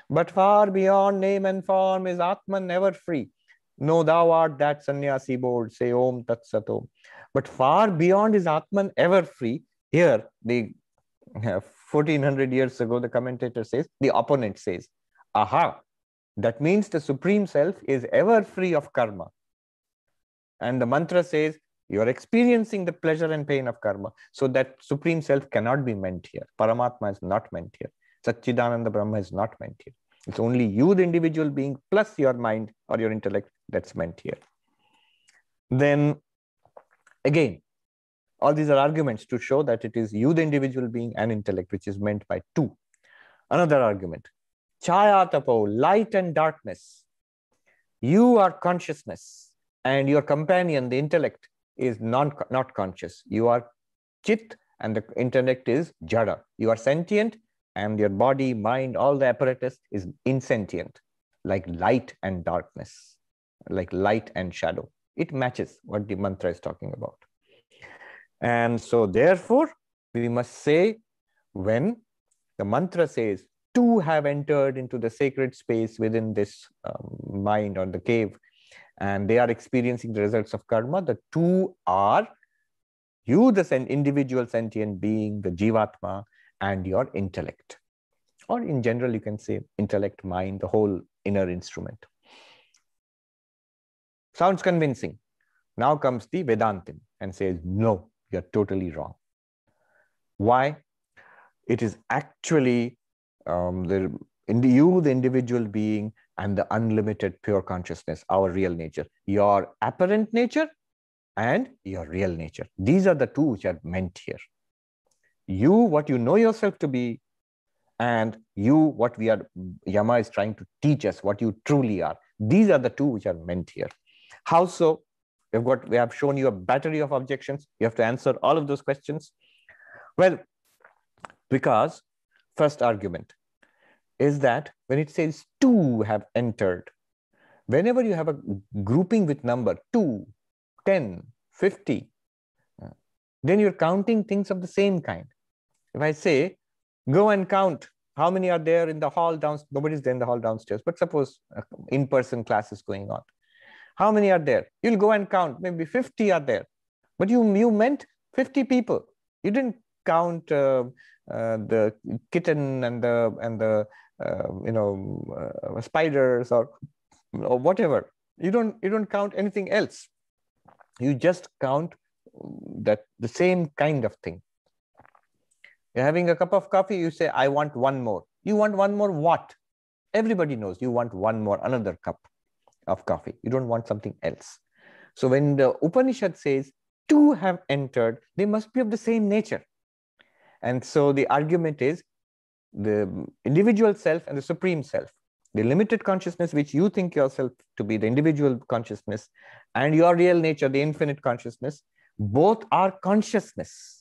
but far beyond name and form is Atman ever free. No, thou art that sannyasi bold, say Om Tat Sat Om. But far beyond is Atman ever free. Here, the 1400 years ago, the commentator says, the opponent says, aha, that means the Supreme Self is ever free of karma. And the mantra says, you are experiencing the pleasure and pain of karma. So that Supreme Self cannot be meant here. Paramatma is not meant here. Satchidananda Brahma is not meant here. It's only you, the individual being, plus your mind or your intellect, that's meant here. Then again, all these are arguments to show that it is you, the individual being, and intellect, which is meant by two. Another argument, Chaya Tapo, light and darkness. You are consciousness, and your companion, the intellect, is not conscious. You are Chit, and the intellect is Jada. You are sentient, and your body, mind, all the apparatus is insentient, like light and darkness, like light and shadow. It matches what the mantra is talking about. And so therefore, we must say, when the mantra says, two have entered into the sacred space within this mind or the cave, and they are experiencing the results of karma, the two are you, the individual sentient being, the Jivatma, and your intellect. Or in general, you can say intellect, mind, the whole inner instrument. Sounds convincing. Now comes the Vedantin and says, no, you're totally wrong. Why? It is actually the individual being, and the unlimited pure consciousness, our real nature, your apparent nature and your real nature. These are the two which are meant here. You, what you know yourself to be, and you, what Yama is trying to teach us, what you truly are. These are the two which are meant here. How so? We have shown you a battery of objections. You have to answer all of those questions. Well, because first argument is that when it says two have entered, whenever you have a grouping with number 2, 10, 50, then you're counting things of the same kind. If I say, go and count how many are there in the hall downstairs, nobody's there in the hall downstairs, but suppose in-person class is going on. How many are there? You'll go and count, maybe 50 are there. But you meant 50 people. You didn't count the kitten and the spiders or whatever. You don't count anything else. You just count that the same kind of thing. You're having a cup of coffee, you say, I want one more. You want one more what? Everybody knows you want one more, another cup of coffee. You don't want something else. So when the Upanishad says two have entered, they must be of the same nature. And so the argument is the individual self and the supreme self, the limited consciousness which you think yourself to be, the individual consciousness, and your real nature, the infinite consciousness, both are consciousness.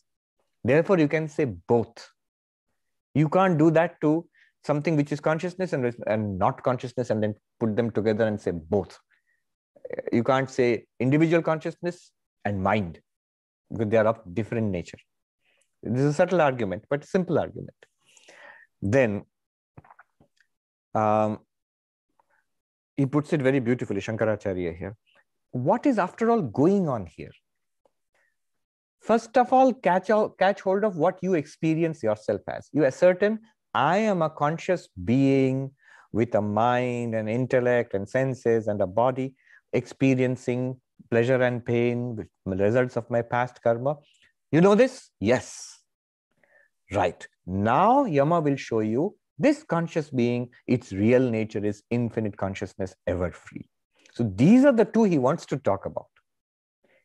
Therefore, you can say both. You can't do that to something which is consciousness and not consciousness and then put them together and say both. You can't say individual consciousness and mind, because they are of different nature. This is a subtle argument, but a simple argument. Then he puts it very beautifully, Shankaracharya here. What is after all going on here? First of all, catch hold of what you experience yourself as. You ascertain, I am a conscious being with a mind and intellect and senses and a body, experiencing pleasure and pain with the results of my past karma. You know this? Yes. Right. Now Yama will show you this conscious being, its real nature is infinite consciousness, ever free. So these are the two he wants to talk about.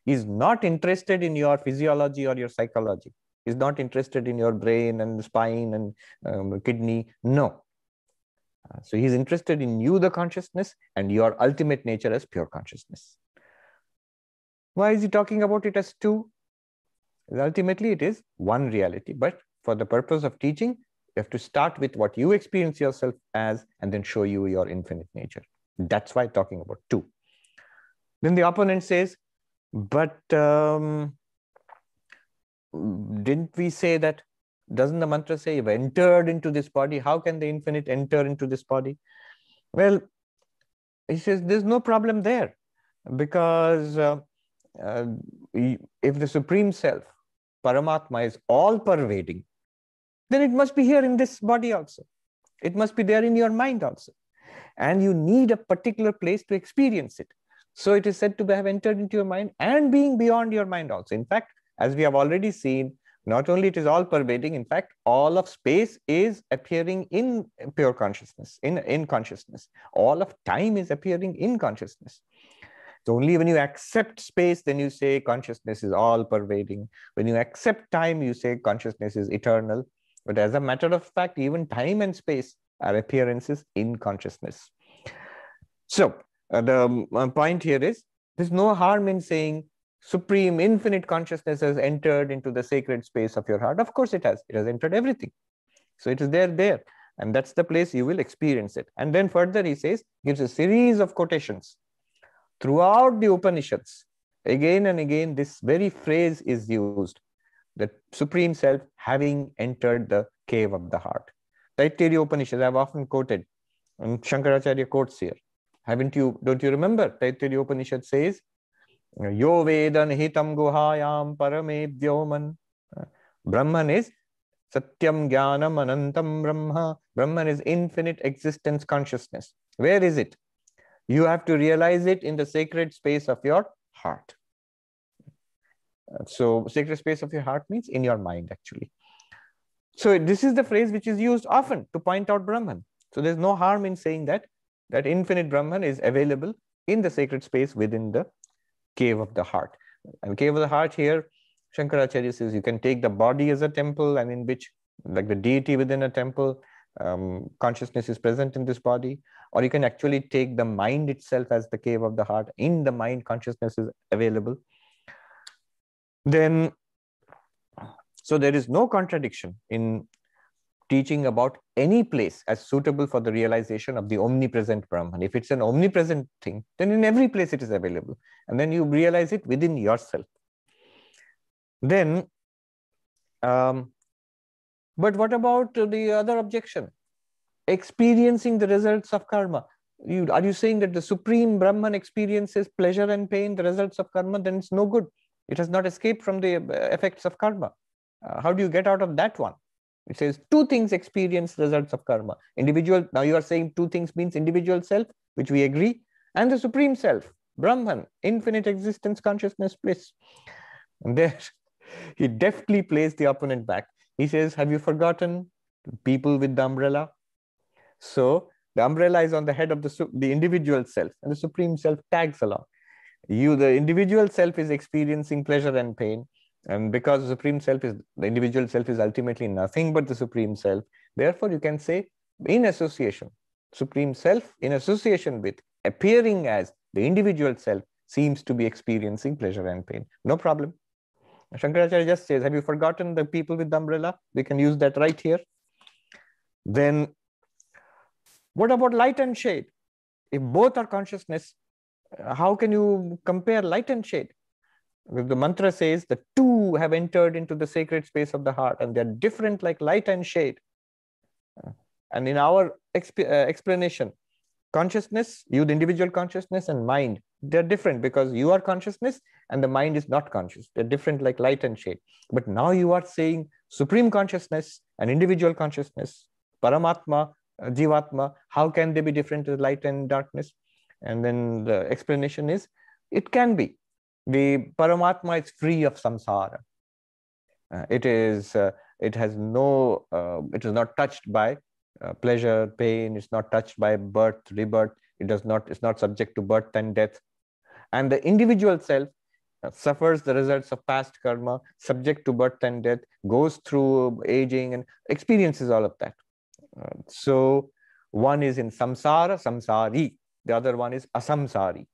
He's not interested in your physiology or your psychology. He's not interested in your brain and spine and kidney. No. So he's interested in you, the consciousness, and your ultimate nature as pure consciousness. Why is he talking about it as two? Ultimately, it is one reality. But for the purpose of teaching, you have to start with what you experience yourself as and then show you your infinite nature. That's why talking about two. Then the opponent says, but didn't we say that, doesn't the mantra say you've entered into this body? How can the infinite enter into this body? Well, he says there's no problem there, because if the Supreme Self, Paramatma is all pervading, then it must be here in this body also. It must be there in your mind also. And you need a particular place to experience it. So it is said to have entered into your mind and being beyond your mind also. In fact, as we have already seen, not only it is all pervading, in fact, all of space is appearing in pure consciousness, in consciousness. All of time is appearing in consciousness. So only when you accept space, then you say consciousness is all pervading. When you accept time, you say consciousness is eternal. But as a matter of fact, even time and space are appearances in consciousness. So the point here is, there's no harm in saying supreme infinite consciousness has entered into the sacred space of your heart. Of course it has. It has entered everything. So it is there. And that's the place you will experience it. And then further he says, gives a series of quotations. Throughout the Upanishads, again and again, this very phrase is used. The Supreme Self having entered the cave of the heart. Taittiriya Upanishad, I've often quoted, and Shankaracharya quotes here. Don't you remember? Taittiriya Upanishad says, Yo Vedan Hitam Guhayam Parame Vyoman. Brahman is Satyam Jnanam Anantam Brahma. Brahman is infinite existence consciousness. Where is it? You have to realize it in the sacred space of your heart. So sacred space of your heart means in your mind, actually. So this is the phrase which is used often to point out Brahman. So there's no harm in saying that infinite Brahman is available in the sacred space within the cave of the heart. And cave of the heart here, Shankaracharya says you can take the body as a temple, and in which, like the deity within a temple, consciousness is present in this body, or you can actually take the mind itself as the cave of the heart. In the mind, consciousness is available. Then, so there is no contradiction in teaching about any place as suitable for the realization of the omnipresent Brahman. If it's an omnipresent thing, then in every place it is available. And then you realize it within yourself. Then, but what about the other objection? Experiencing the results of karma. Are you saying that the Supreme Brahman experiences pleasure and pain, the results of karma? Then it's no good. It has not escaped from the effects of karma. How do you get out of that one? It says two things experience results of karma. Individual, now you are saying two things means individual self, which we agree, and the Supreme Self, Brahman, infinite existence, consciousness, bliss. And there, he deftly plays the opponent back. He says, have you forgotten people with the umbrella? So the umbrella is on the head of the individual self, and the Supreme Self tags along. The individual self is experiencing pleasure and pain. And because the Supreme Self the individual self is ultimately nothing but the Supreme Self. Therefore, you can say in association, Supreme Self in association with, appearing as the individual self, seems to be experiencing pleasure and pain. No problem. Shankaracharya just says, have you forgotten the people with the umbrella? We can use that right here. Then, what about light and shade? If both are consciousness, how can you compare light and shade? The mantra says the two have entered into the sacred space of the heart, and they're different like light and shade. And in our explanation, consciousness, the individual consciousness and mind, they're different because you are consciousness and the mind is not conscious. They're different like light and shade. But now you are saying supreme consciousness and individual consciousness, Paramatma, Jivatma, how can they be different as light and darkness? And then the explanation is, it can be. The Paramatma is free of samsara. It is not touched by pleasure, pain. It's not touched by birth, rebirth. It's not subject to birth and death. And the individual self suffers the results of past karma, subject to birth and death, goes through aging and experiences all of that. So one is in samsara, samsari. The other one is asamsari,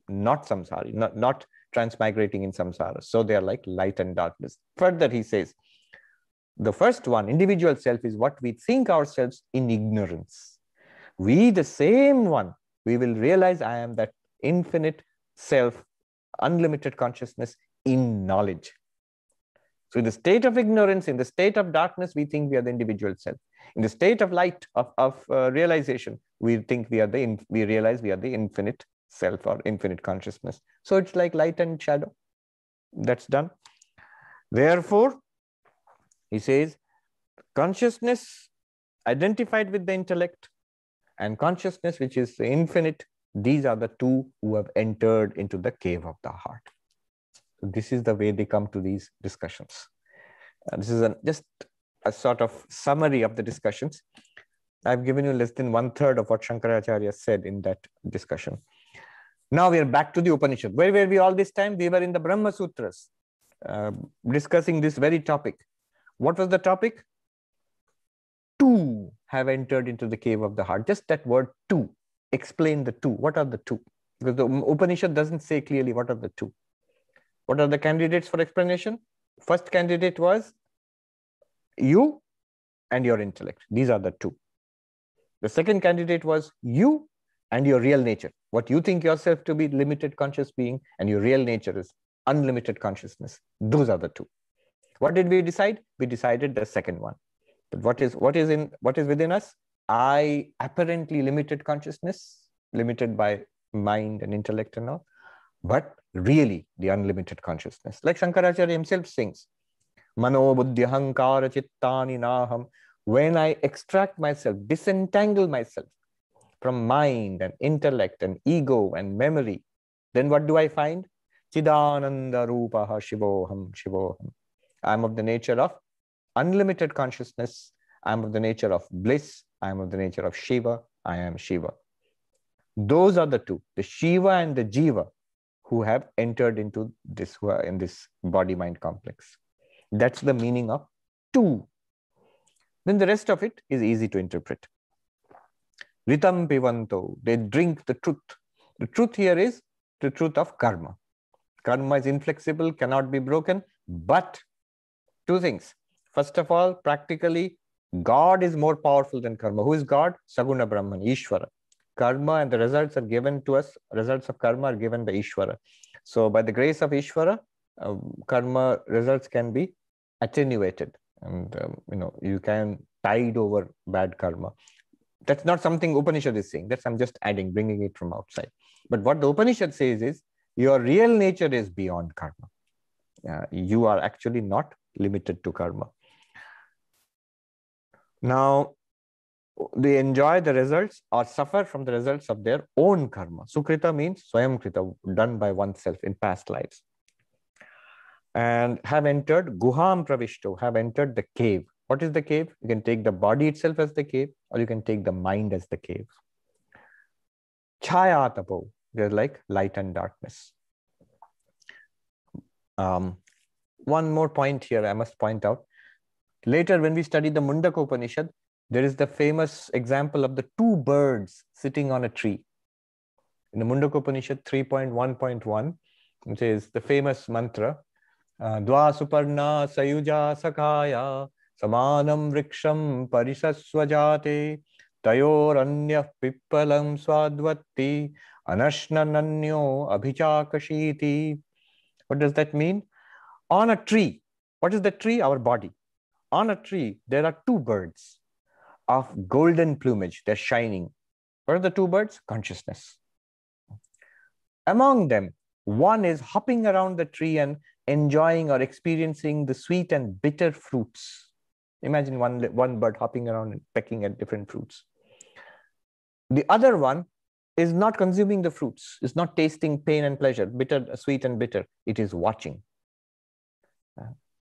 not samsari, not transmigrating in samsara. So they are like light and darkness. Further, he says, the first one, individual self, is what we think ourselves in ignorance. We, the same one, we will realize I am that infinite self, unlimited consciousness in knowledge. So in the state of ignorance, in the state of darkness, we think we are the individual self. In the state of light, of realization, we think we realize we are the infinite self or infinite consciousness. So it's like light and shadow. That's done. Therefore, he says, consciousness identified with the intellect and consciousness, which is the infinite, these are the two who have entered into the cave of the heart. So this is the way they come to these discussions. This is just a sort of summary of the discussions. I've given you less than 1/3 of what Shankaracharya said in that discussion. Now we are back to the Upanishad. Where were we all this time? We were in the Brahma Sutras, discussing this very topic. What was the topic? Two have entered into the cave of the heart. Just that word two. Explain the two. What are the two? Because the Upanishad doesn't say clearly what are the two. What are the candidates for explanation? First candidate was you and your intellect. These are the two. The second candidate was you and your real nature. What you think yourself to be, limited conscious being, and your real nature is unlimited consciousness. Those are the two. What did we decide? We decided the second one. But what is within us? I apparently limited consciousness, limited by mind and intellect and all, but really the unlimited consciousness. Like Shankaracharya himself sings, Mano buddhi ahankara chittani naham. When I extract myself, disentangle myself from mind and intellect and ego and memory, then what do I find? Chidananda rupaha shivoham shivoham. I'm of the nature of unlimited consciousness. I'm of the nature of bliss. I'm of the nature of Shiva. I am Shiva. Those are the two, the Shiva and the Jiva, who have entered into this, who are in this body-mind complex. That's the meaning of two. Then the rest of it is easy to interpret. Ritam pivanto, they drink the truth. The truth here is the truth of karma. Karma is inflexible, cannot be broken, but two things. First of all, practically, God is more powerful than karma. Who is God? Saguna Brahman, Ishvara. Karma and the results are given to us. Results of karma are given by Ishvara. So by the grace of Ishvara, karma results can be attenuated. And you can tide over bad karma. That's not something Upanishad is saying. That's I'm just adding, bringing it from outside. But what the Upanishad says is, your real nature is beyond karma. You are actually not limited to karma. Now, they enjoy the results or suffer from the results of their own karma. Sukrita means Swayamkrita, done by oneself in past lives. And have entered Guham Pravishto, have entered the cave. What is the cave? You can take the body itself as the cave, or you can take the mind as the cave. Chaya Tapo, they're like light and darkness. One more point here I must point out. Later, when we study the Mundaka Upanishad, there is the famous example of the two birds sitting on a tree. In the Mundaka Upanishad 3.1.1, it is the famous mantra, Dva Suparna Sayuja Sakaya Samanam Vriksham Parisaswajate Tayoranya Pippalam Swadvati Anashnananyo Abhichakashiti. What does that mean? On a tree. What is the tree? Our body. On a tree, there are two birds of golden plumage. They're shining. What are the two birds? Consciousness. Among them, one is hopping around the tree and enjoying or experiencing the sweet and bitter fruits. Imagine one bird hopping around and pecking at different fruits. The other one is not consuming the fruits, is not tasting pain and pleasure, bitter, sweet and bitter. It is watching.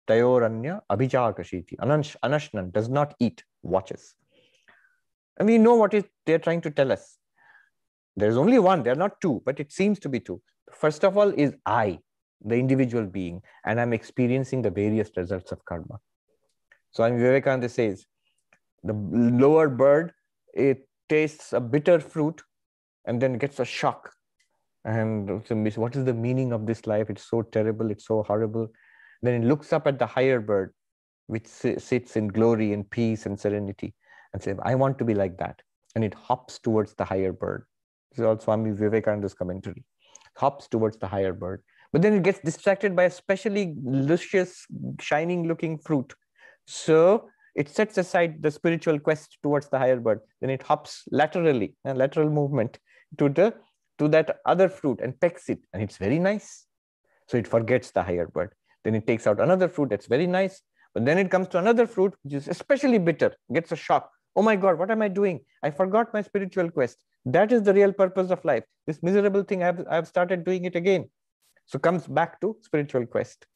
Tayoranya abhichakashiti. Anashnan does not eat, watches. And we know what they're trying to tell us. There's only one, there are not two, but it seems to be two. First of all is I, the individual being, and I'm experiencing the various results of karma. Swami Vivekananda says, the lower bird, it tastes a bitter fruit and then gets a shock. And what is the meaning of this life? It's so terrible, it's so horrible. Then it looks up at the higher bird, which sits in glory and peace and serenity, and says, I want to be like that. And it hops towards the higher bird. This is also Swami Vivekananda's commentary. Hops towards the higher bird. But then it gets distracted by a specially luscious, shining looking fruit. So it sets aside the spiritual quest towards the higher bird. Then it hops laterally, a lateral movement to that other fruit and pecks it. And it's very nice. So it forgets the higher bird. Then it takes out another fruit that's very nice. But then it comes to another fruit, which is especially bitter, gets a shock. Oh my God, what am I doing? I forgot my spiritual quest. That is the real purpose of life. This miserable thing, I've started doing it again. So comes back to spiritual quest.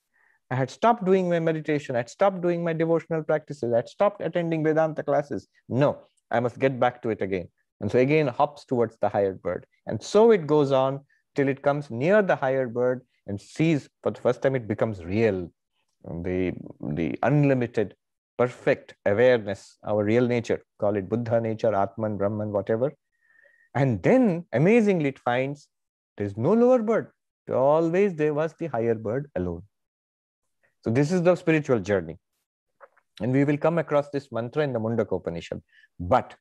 I had stopped doing my meditation. I had stopped doing my devotional practices. I had stopped attending Vedanta classes. No, I must get back to it again. And so again, hops towards the higher bird. And so it goes on till it comes near the higher bird and sees for the first time it becomes real. The unlimited, perfect awareness, our real nature, call it Buddha nature, Atman, Brahman, whatever. And then amazingly it finds there's no lower bird. Always there was the higher bird alone. So this is the spiritual journey. And we will come across this mantra in the Mundaka Upanishad. But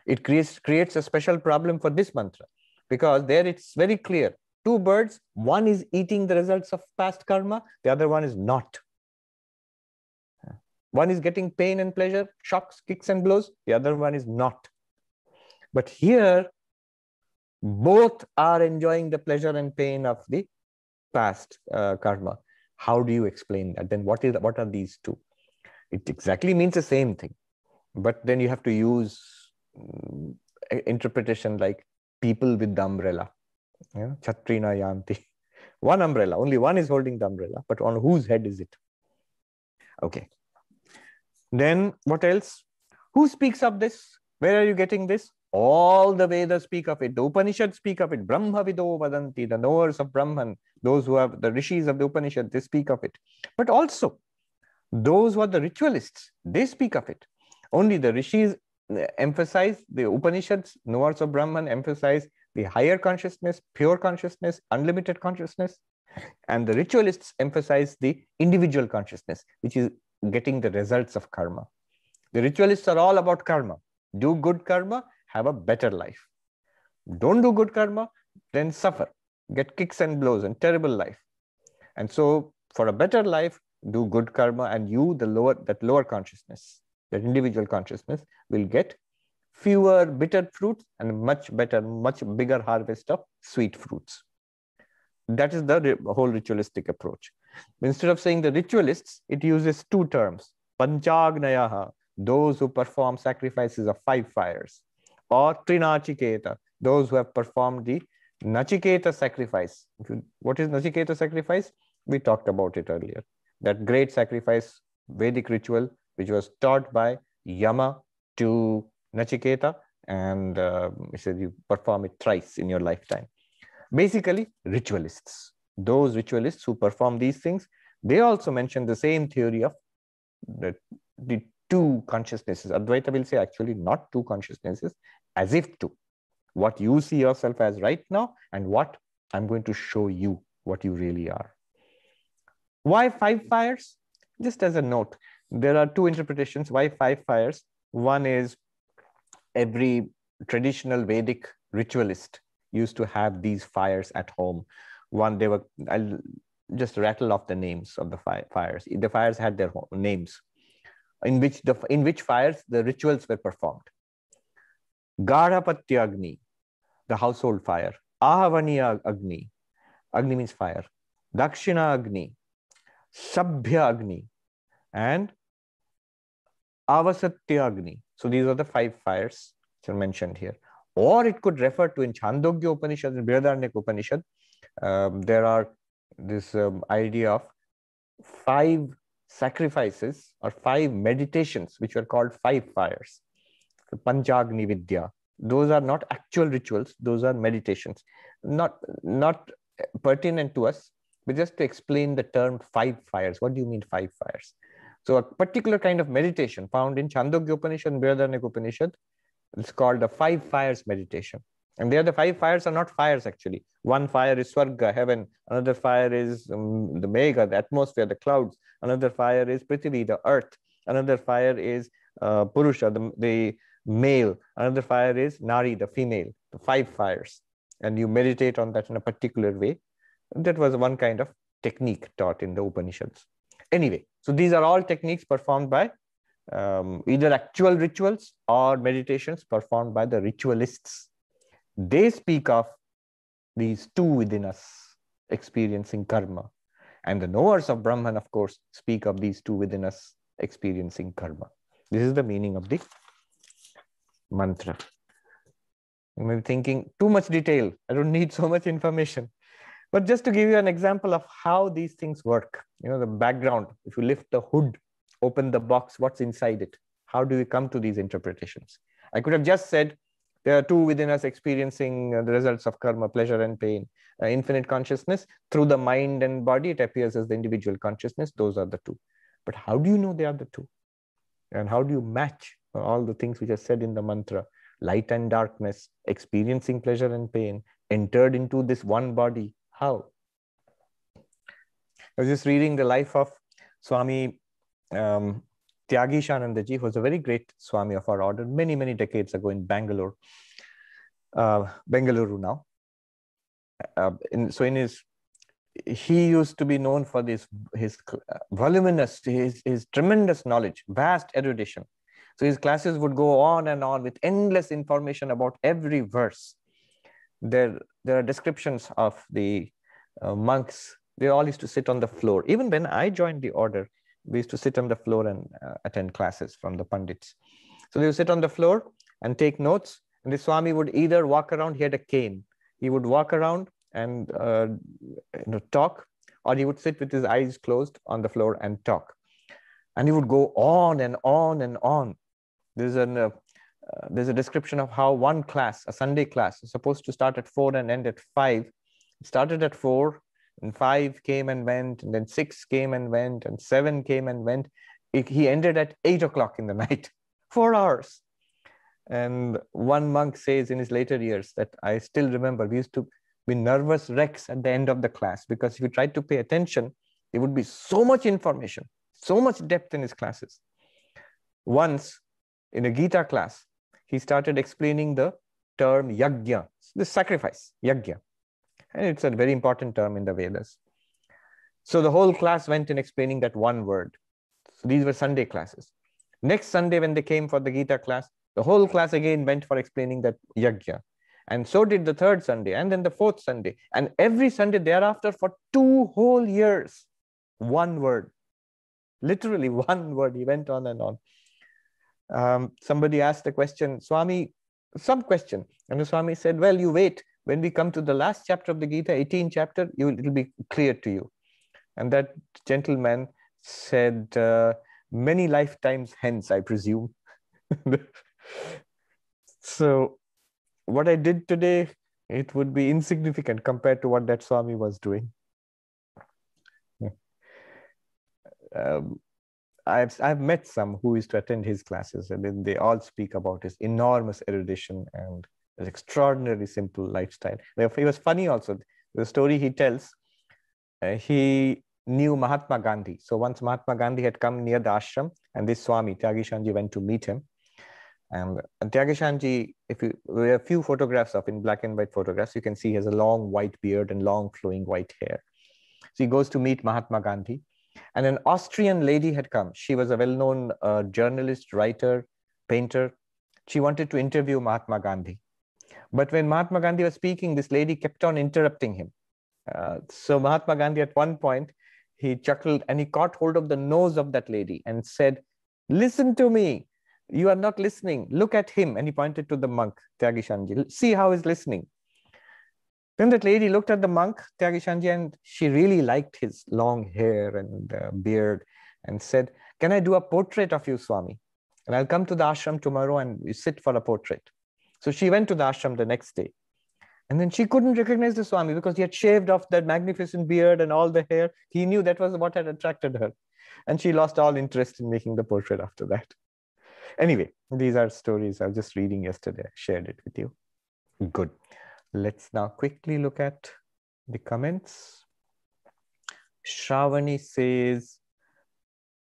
it creates a special problem for this mantra, because there it's very clear. Two birds, one is eating the results of past karma, the other one is not. One is getting pain and pleasure, shocks, kicks and blows, the other one is not. But here, both are enjoying the pleasure and pain of the past karma. How do you explain that? Then what are these two? It exactly means the same thing, but then you have to use interpretation like people with the umbrella. Chatrina yanti. One umbrella, only one is holding the umbrella, but on whose head is it? Okay. Then what else? Who speaks of this? Where are you getting this? All the Vedas speak of it. The Upanishads speak of it. Brahma vido vadanti, the knowers of Brahman, those who have the rishis of the Upanishad, they speak of it. But also, those who are the ritualists, they speak of it. Only the rishis emphasize, the Upanishads, knowers of Brahman, emphasize the higher consciousness, pure consciousness, unlimited consciousness. And the ritualists emphasize the individual consciousness, which is getting the results of karma. The ritualists are all about karma. Do good karma, have a better life. Don't do good karma, then suffer, get kicks and blows and terrible life. And so for a better life, do good karma, and you, that lower consciousness, that individual consciousness, will get fewer bitter fruits and much better, much bigger harvest of sweet fruits. That is the whole ritualistic approach. Instead of saying the ritualists, it uses two terms: Panchagnayaha, those who perform sacrifices of 5 fires, or Trinachiketa, those who have performed the Nachiketa sacrifice. What is Nachiketa sacrifice? We talked about it earlier. That great sacrifice, Vedic ritual, which was taught by Yama to Nachiketa, and he said you perform it thrice in your lifetime. Basically, ritualists. Those ritualists who perform these things, they also mention the same theory of the two consciousnesses. Advaita will say actually not two consciousnesses, as if two. What you see yourself as right now, and what I'm going to show you what you really are. Why 5 fires? Just as a note, there are 2 interpretations. Why 5 fires? One is every traditional Vedic ritualist used to have these fires at home. I'll just rattle off the names of the fires. The fires had their names, in which fires the rituals were performed. Garhapatya Agni, the household fire. Ahavaniya Agni, Agni means fire. Dakshina Agni, Sabhya Agni, and Avasatya Agni. So these are the 5 fires which are mentioned here. Or it could refer to in Chandogya Upanishad and Brihadaranyaka Upanishad, there are this idea of 5 sacrifices or 5 meditations which were called 5 fires. So Panchagni Vidya. Those are not actual rituals, those are meditations. Not pertinent to us, but just to explain the term 5 fires. What do you mean 5 fires? So a particular kind of meditation found in Chandogya Upanishad and Brihadaranyaka Upanishad, it's called the 5 fires meditation. And there the 5 fires are not fires actually. One fire is Swarga, heaven. Another fire is the Megha, the atmosphere, the clouds. Another fire is Prithvi, the earth. Another fire is Purusha, the male. Another fire is Nari, the female. The 5 fires. And you meditate on that in a particular way. That was one kind of technique taught in the Upanishads. Anyway, so these are all techniques performed by either actual rituals or meditations performed by the ritualists. They speak of these two within us experiencing karma. And the knowers of Brahman, of course, speak of these two within us experiencing karma. This is the meaning of the mantra. You may be thinking, too much detail. I don't need so much information. But just to give you an example of how these things work, the background, if you lift the hood, open the box, what's inside it? How do we come to these interpretations? I could have just said, there are two within us experiencing the results of karma, pleasure and pain, infinite consciousness. Through the mind and body, it appears as the individual consciousness. Those are the two. But how do you know they are the two? And how do you match all the things which are said in the mantra? Light and darkness, experiencing pleasure and pain, entered into this one body. How? I was just reading the life of Swami Tyagishanandaji, who was a very great Swami of our order many, many decades ago in Bangalore, Bengaluru now. He used to be known for his voluminous, his tremendous knowledge, vast erudition. So his classes would go on and on with endless information about every verse. There are descriptions of the monks. They all used to sit on the floor. Even when I joined the order, we used to sit on the floor and attend classes from the Pandits. So they would sit on the floor and take notes. And the Swami would either walk around, he had a cane. He would walk around and talk, or he would sit with his eyes closed on the floor and talk. And he would go on and on and on. There's a description of how one class, a Sunday class, is supposed to start at 4 and end at 5. It started at 4, and 5 came and went, and then 6 came and went, and 7 came and went. He ended at 8 o'clock in the night, 4 hours. And one monk says in his later years that I still remember, we used to be nervous wrecks at the end of the class, because if you tried to pay attention, there would be so much information, so much depth in his classes. Once, in a Gita class, he started explaining the term yajna, the sacrifice, yajna. And it's a very important term in the Vedas. So the whole class went in explaining that one word. So these were Sunday classes. Next Sunday, when they came for the Gita class, the whole class again went for explaining that yajna. And so did the third Sunday, and then the fourth Sunday. And every Sunday thereafter for 2 whole years, one word. Literally one word. He went on and on. Somebody asked a question, Swami, some question. And the Swami said, well, you wait. When we come to the last chapter of the Gita, 18th chapter, it will be clear to you. And that gentleman said, many lifetimes hence, I presume. So what I did today, it would be insignificant compared to what that Swami was doing. I've met some who used to attend his classes, and then they all speak about his enormous erudition and his extraordinarily simple lifestyle. He was funny also. The story he tells, he knew Mahatma Gandhi. So once Mahatma Gandhi had come near the ashram, and this Swami, Tyagishanji, went to meet him. And Tyagishanji, there are a few photographs of in black and white photographs, you can see he has a long white beard and long flowing white hair. So he goes to meet Mahatma Gandhi. And an Austrian lady had come. She was a well-known journalist, writer, painter. She wanted to interview Mahatma Gandhi. But when Mahatma Gandhi was speaking, this lady kept on interrupting him. So Mahatma Gandhi, at one point, he chuckled and he caught hold of the nose of that lady and said, listen to me. You are not listening. Look at him. And he pointed to the monk, Tyagishanji. See how he's listening. Then that lady looked at the monk, Tyagishanji, and she really liked his long hair and beard and said, can I do a portrait of you, Swami? And I'll come to the ashram tomorrow and you sit for a portrait. So she went to the ashram the next day. And then she couldn't recognize the Swami because he had shaved off that magnificent beard and all the hair. He knew that was what had attracted her. And she lost all interest in making the portrait after that. Anyway, these are stories I was just reading yesterday. I shared it with you. Good. Let's now quickly look at the comments. Shravani says,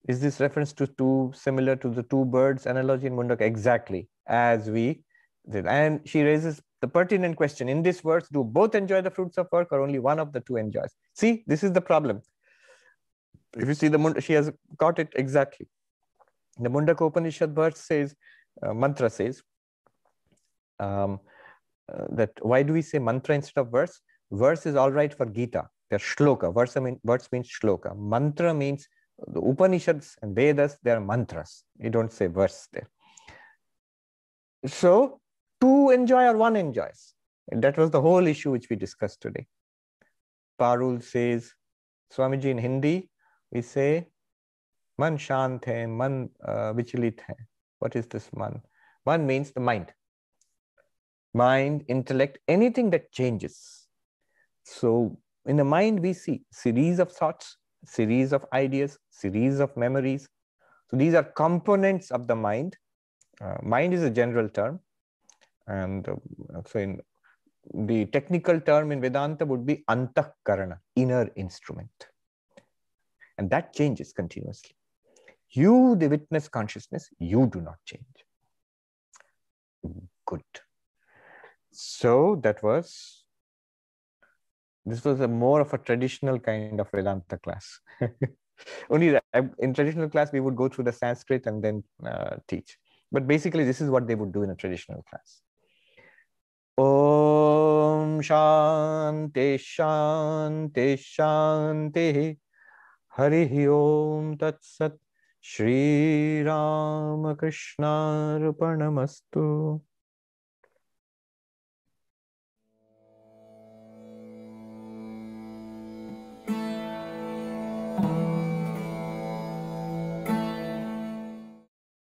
is this reference to similar to the 2 birds analogy in Mundaka? Exactly, as we did. And she raises the pertinent question. In this verse, do both enjoy the fruits of work or only one of the 2 enjoys? See, this is the problem. If you see she has got it exactly. The Mundaka Upanishad verse says, mantra says, that why do we say mantra instead of verse? Verse is all right for Gita. They're shloka. Words means shloka. Mantra means the Upanishads and Vedas, they are mantras. You don't say verse there. So two enjoy or one enjoys. And that was the whole issue which we discussed today. Parul says, Swamiji, in Hindi, we say, man shant hai, man vichalit hai. What is this man? Man means the mind. Mind, intellect, anything that changes. So in the mind, we see series of thoughts, series of ideas, series of memories. So these are components of the mind. Mind is a general term. And so in the technical term in Vedanta would be antahkarana, inner instrument. And that changes continuously. You, the witness consciousness, you do not change. Good. So this was more of a traditional kind of Vedanta class. Only that, in traditional class, we would go through the Sanskrit and then teach. But basically, this is what they would do in a traditional class. Om Shanti Shanti Shanti Hari Om Tat Sat Shri Ramakrishna Arpanamastu.